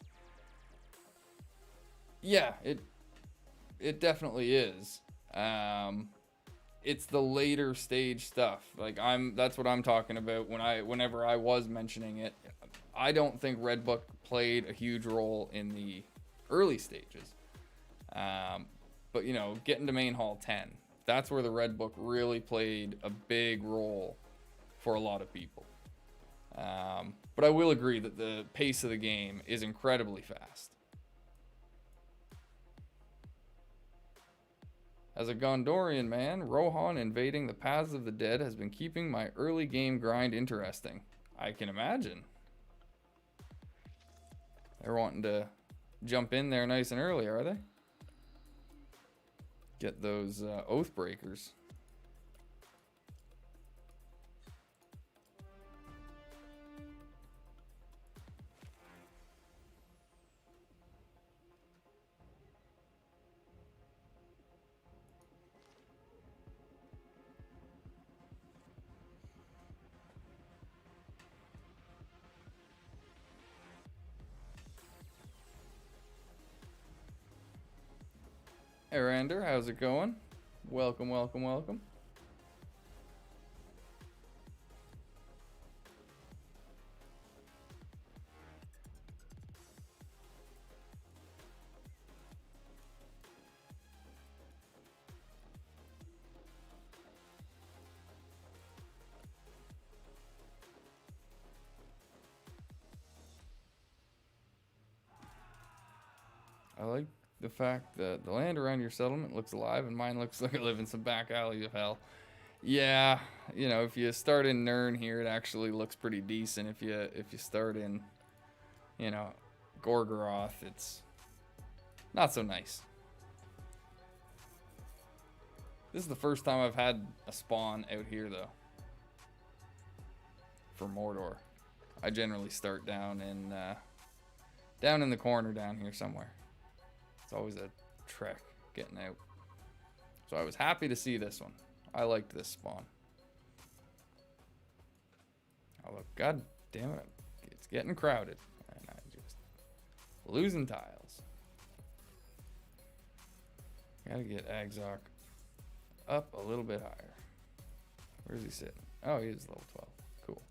Yeah, it definitely is. It's the later stage stuff. Like that's what I'm talking about whenever I was mentioning it. I don't think Red Book played a huge role in the early stages. But you know, getting to main hall 10, that's where the Red Book really played a big role for a lot of people. But I will agree that the pace of the game is incredibly fast. As a Gondorian man, Rohan invading the Paths of the Dead has been keeping my early game grind interesting. I can imagine. They're wanting to jump in there nice and early, are they? Get those oath breakers. Hey Rander, how's it going? Welcome, welcome, welcome. I like the fact that the land around your settlement looks alive and mine looks like I live in some back alley of hell. Yeah, you know, if you start in Nern here, it actually looks pretty decent. If you start in, you know, Gorgoroth, it's not so nice. This is the first time I've had a spawn out here though. For Mordor. I generally start down in the corner down here somewhere. It's always a trek getting out. So I was happy to see this one. I liked this spawn. Although, god damn it, it's getting crowded. And I just losing tiles. Gotta get Agzok up a little bit higher. Where's he sitting? Oh, he is level 12. Cool.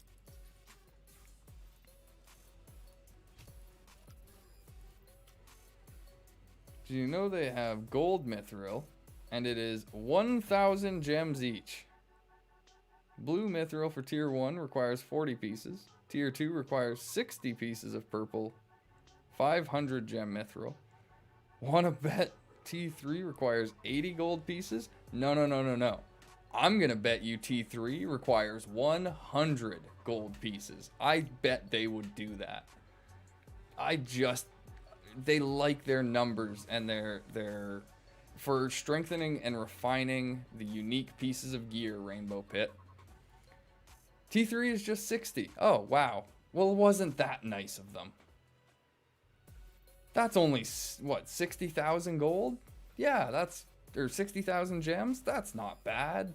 Do you know they have gold mithril, and it is 1,000 gems each. Blue mithril for tier 1 requires 40 pieces. Tier 2 requires 60 pieces of purple, 500 gem mithril. Wanna bet T3 requires 80 gold pieces? No. I'm gonna bet you T3 requires 100 gold pieces. I bet they would do that. They like their numbers and their for strengthening and refining the unique pieces of gear, Rainbow Pit. T3 is just 60. Oh, wow. Well, it wasn't that nice of them. That's only, what, 60,000 gold? Yeah, or 60,000 gems? That's not bad.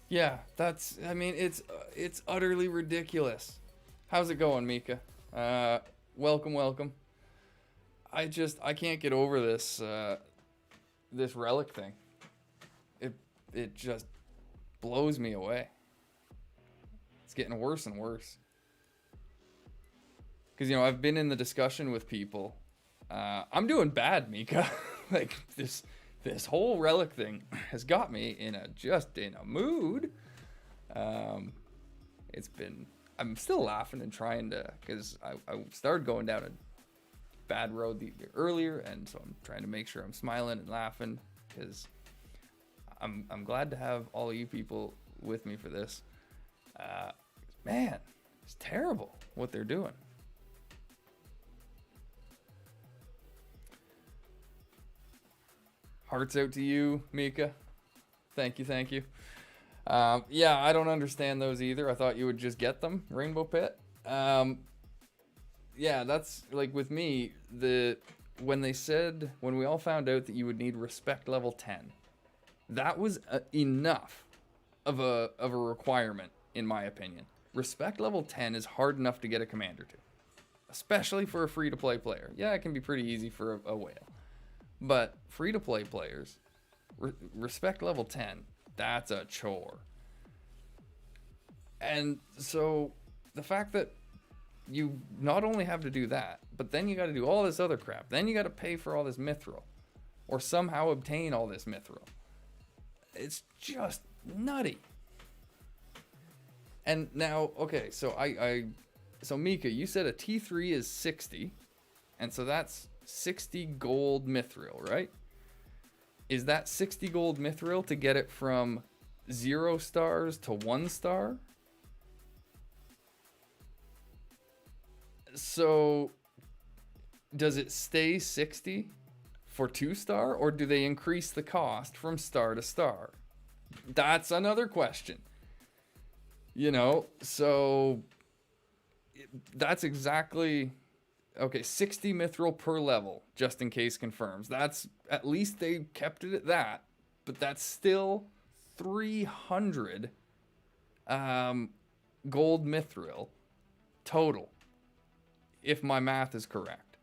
Yeah, it's utterly ridiculous. How's it going, Mika? Welcome. I can't get over this this relic thing. It just blows me away. It's getting worse and worse. Because, you know, I've been in the discussion with people. I'm doing bad, Mika. Like, this whole relic thing has got me in a mood. I'm still laughing and trying to, because I started going down a bad road earlier, and so I'm trying to make sure I'm smiling and laughing, because I'm glad to have all of you people with me for this. Man, it's terrible what they're doing. Hearts out to you, Mika. Thank you, thank you. Yeah, I don't understand those either. I thought you would just get them, Rainbow Pit. Yeah, that's like with me, when we all found out that you would need respect level 10, that was enough of a requirement, in my opinion. Respect level 10 is hard enough to get a commander to, especially for a free-to-play player. Yeah, it can be pretty easy for a whale, but free-to-play players, respect level 10, that's a chore. And so the fact that you not only have to do that, but then you got to do all this other crap. Then you got to pay for all this mithril, or somehow obtain all this mithril. It's just nutty. And now, okay, so so Mika, you said a T3 is 60, and so that's 60 gold mithril, right? Is that 60 gold mithril to get it from 0 stars to 1 star? So does it stay 60 for 2 star, or do they increase the cost from star to star? That's another question. You know, so that's exactly, okay, 60 mithril per level, just in case confirms. That's, at least they kept it at that, but that's still 300 gold mithril total, if my math is correct.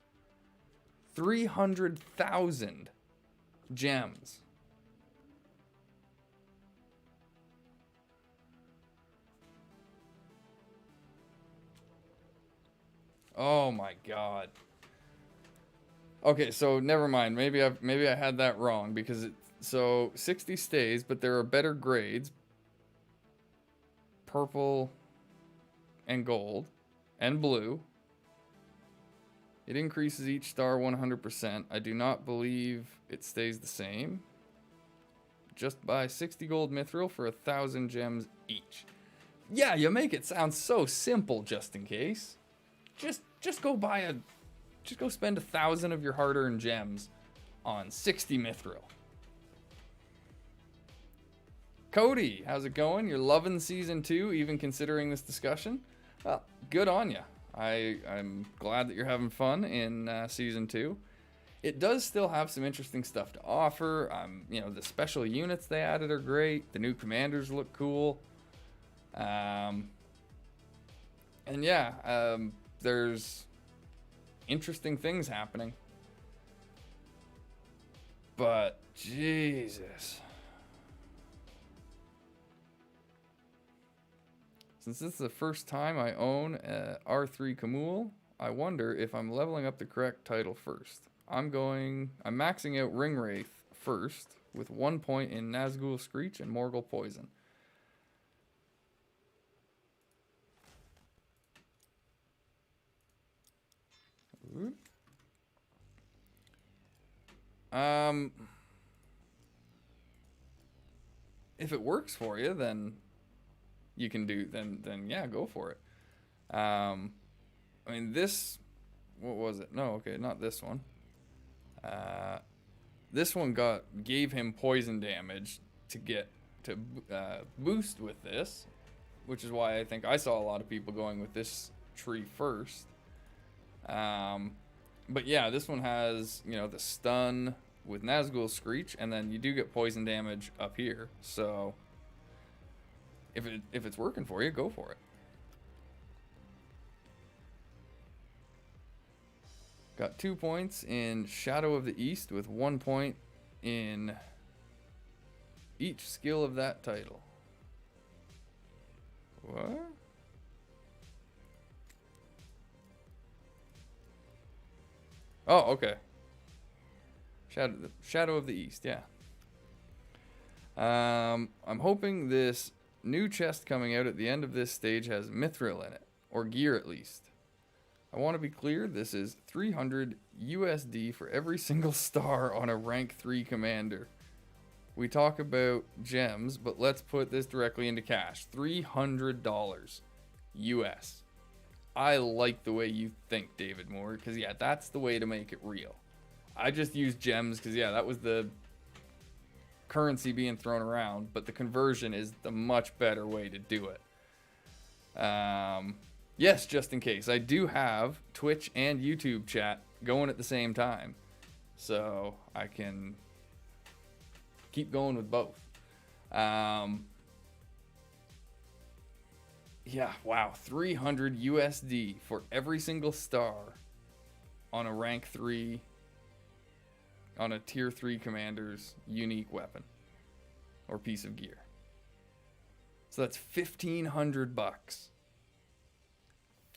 300,000 gems. Oh my god. Okay, so never mind. Maybe I had that wrong, because so 60 stays, but there are better grades. Purple and gold and blue. It increases each star 100%. I do not believe it stays the same. Just buy 60 gold mithril for 1,000 gems each. Yeah, you make it sound so simple, just in case. Just go spend 1,000 of your hard-earned gems on 60 mithril. Cody, how's it going? You're loving season 2, even considering this discussion? Well, good on ya. I'm glad that you're having fun in season 2. It does still have some interesting stuff to offer. You know, the special units they added are great. The new commanders look cool. And yeah, there's interesting things happening. But Jesus. Since this is the first time I own R3 Kamul, I wonder if I'm leveling up the correct title first. I'm maxing out Ringwraith first with 1 point in Nazgul Screech and Morgul Poison. Ooh. If it works for you, then you can do, then yeah, go for it. I mean, this, what was it? No, okay, not this one. This one gave him poison damage to boost with this, which is why I think I saw a lot of people going with this tree first. But yeah, this one has, you know, the stun with Nazgul Screech, and then you do get poison damage up here. So if it's working for you, go for it. Got 2 points in Shadow of the East with 1 point in each skill of that title. What? Oh, okay. Shadow of the East, yeah. I'm hoping this new chest coming out at the end of this stage has mithril in it, or gear at least. I want to be clear, this is 300 USD for every single star on a rank 3 commander. we talk about gems, but let's put this directly into cash. $300 US. I like the way you think, David Moore, because, yeah, that's the way to make it real. I just used gems because, yeah, that was the currency being thrown around, but the conversion is the much better way to do it. Yes, just in case. I do have Twitch and YouTube chat going at the same time, so I can keep going with both. Yeah, wow, 300 USD for every single star on a rank 3, on a tier 3 commander's unique weapon or piece of gear. So that's $1,500 bucks.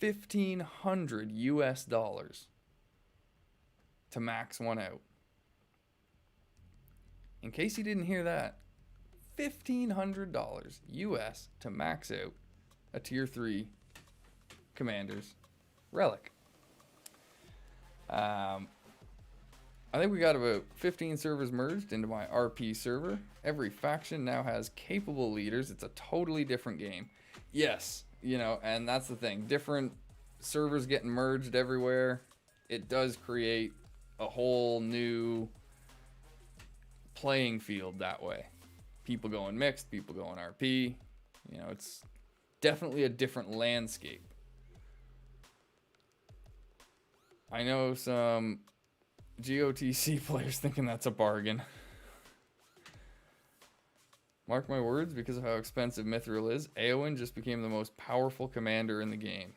1,500 US dollars to max one out. In case you didn't hear that, $1,500 US to max out a tier 3 commander's relic. I think we got about 15 servers merged into my RP server. Every faction now has capable leaders. It's a totally different game. Yes, you know, and that's the thing. Different servers getting merged everywhere. It does create a whole new playing field that way. People going mixed, people going RP. You know, it's definitely a different landscape. I know some GOTC players thinking that's a bargain. Mark my words, because of how expensive Mithril is, Eowyn just became the most powerful commander in the game.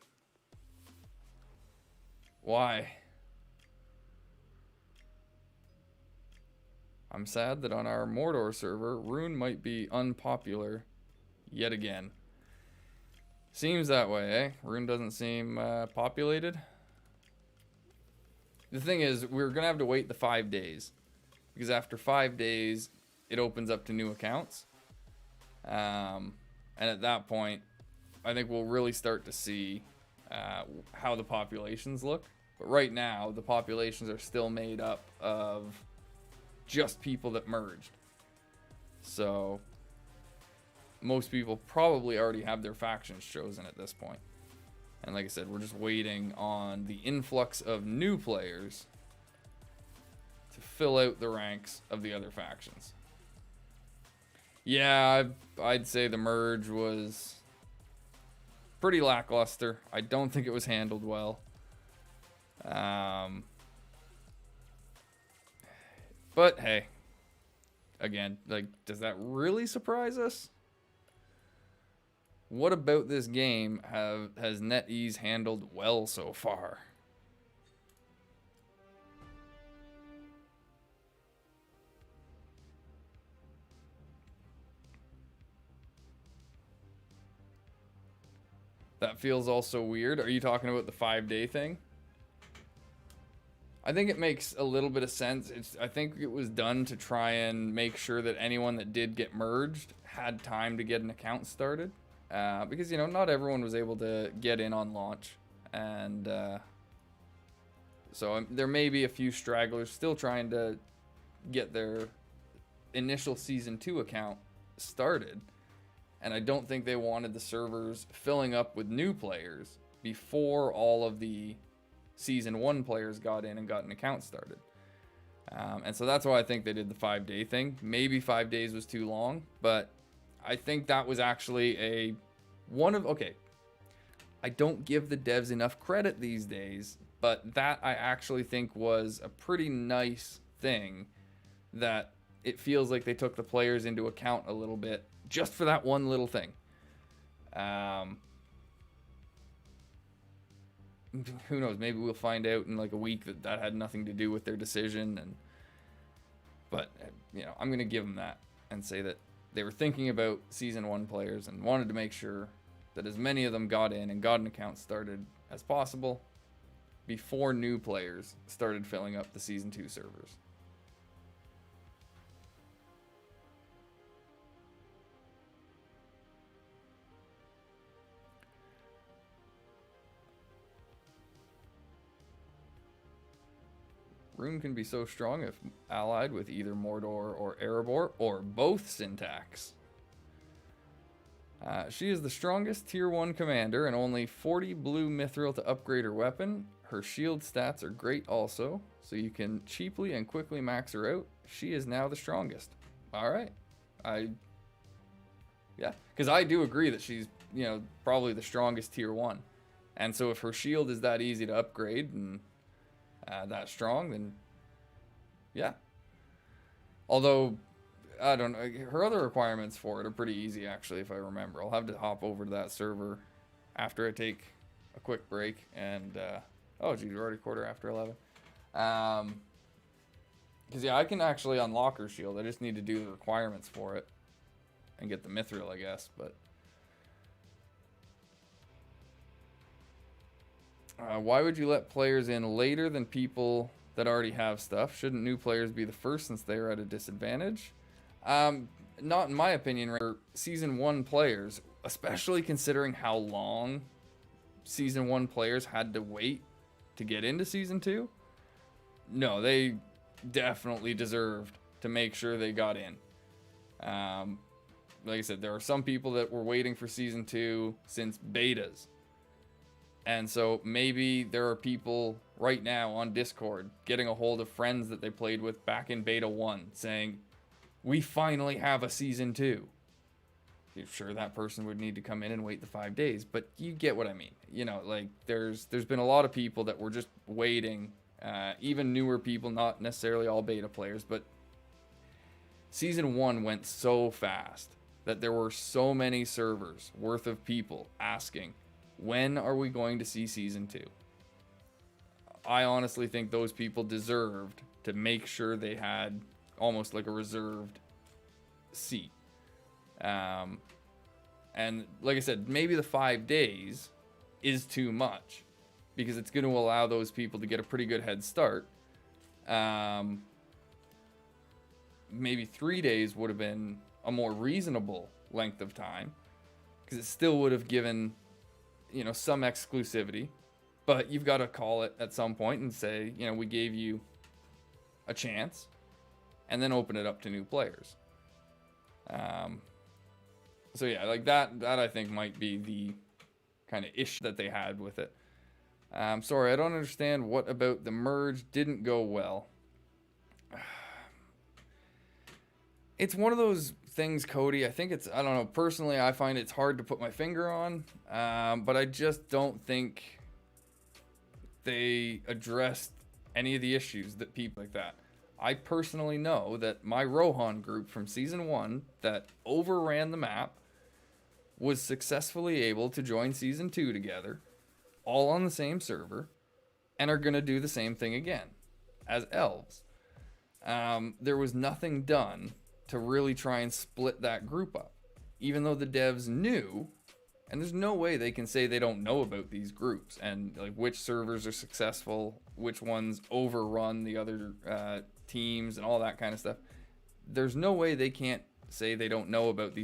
Why? I'm sad that on our Mordor server, Rune might be unpopular yet again. Seems that way, eh? Rune doesn't seem populated. The thing is, we're going to have to wait the 5 days. Because after 5 days, it opens up to new accounts. And at that point, I think we'll really start to see how the populations look. But right now, the populations are still made up of just people that merged. So most people probably already have their factions chosen at this point. And like I said, we're just waiting on the influx of new players to fill out the ranks of the other factions. Yeah, I'd say the merge was pretty lackluster. I don't think it was handled well. But hey, again, like, does that really surprise us? What about this game has NetEase handled well so far? That feels also weird. Are you talking about the 5-day thing? I think it makes a little bit of sense. I think it was done to try and make sure that anyone that did get merged had time to get an account started. Because, you know, not everyone was able to get in on launch. And so there may be a few stragglers still trying to get their initial Season 2 account started. And I don't think they wanted the servers filling up with new players before all of the Season 1 players got in and got an account started. And so that's why I think they did the 5-day thing. Maybe 5 days was too long, but I think that was actually okay, I don't give the devs enough credit these days, but that I actually think was a pretty nice thing, that it feels like they took the players into account a little bit just for that one little thing. Who knows? Maybe we'll find out in like a week that had nothing to do with their decision. But you know, I'm gonna give them that and say that they were thinking about Season 1 players and wanted to make sure that as many of them got in and got an account started as possible before new players started filling up the Season 2 servers. Rune can be so strong if allied with either Mordor or Erebor, or both syntax. She is the strongest tier 1 commander and only 40 blue mithril to upgrade her weapon. Her shield stats are great also, so you can cheaply and quickly max her out. She is now the strongest. Alright. Yeah, because I do agree that she's, you know, probably the strongest tier 1. And so if her shield is that easy to upgrade and that strong, then yeah. Although, I don't know, her other requirements for it are pretty easy actually, if I remember. I'll have to hop over to that server after I take a quick break and, oh geez, we're already quarter after 11. Because yeah, I can actually unlock her shield. I just need to do the requirements for it and get the mithril, I guess, but... why would you let players in later than people that already have stuff? Shouldn't new players be the first since they are at a disadvantage? Not in my opinion. For Season 1 players, especially considering how long Season 1 players had to wait to get into Season 2. No, they definitely deserved to make sure they got in. Like I said, there are some people that were waiting for Season 2 since betas. And so maybe there are people right now on Discord getting a hold of friends that they played with back in Beta 1 saying, we finally have a Season 2. Sure, that person would need to come in and wait the 5 days, but you get what I mean. You know, like, there's been a lot of people that were just waiting, even newer people, not necessarily all beta players, but Season 1 went so fast that there were so many servers worth of people asking, when are we going to see Season 2? I honestly think those people deserved to make sure they had almost like a reserved seat. And like I said, maybe the 5 days is too much because it's going to allow those people to get a pretty good head start. Maybe 3 days would have been a more reasonable length of time because it still would have given, you know, some exclusivity, but you've got to call it at some point and say, you know, we gave you a chance, and then open it up to new players. So yeah, like that I think might be the kind of issue that they had with it. Sorry, I don't understand what about the merge didn't go well. It's one of those things, Cody. I think it's, I don't know, personally I find it's hard to put my finger on, but I just don't think they addressed any of the issues that people like that. I personally know that my Rohan group from Season 1 that overran the map was successfully able to join Season 2 together, all on the same server, and are going to do the same thing again as elves. There was nothing done to really try and split that group up, even though the devs knew, and there's no way they can say they don't know about these groups and like which servers are successful, which ones overrun the other teams and all that kind of stuff. There's no way they can't say they don't know about these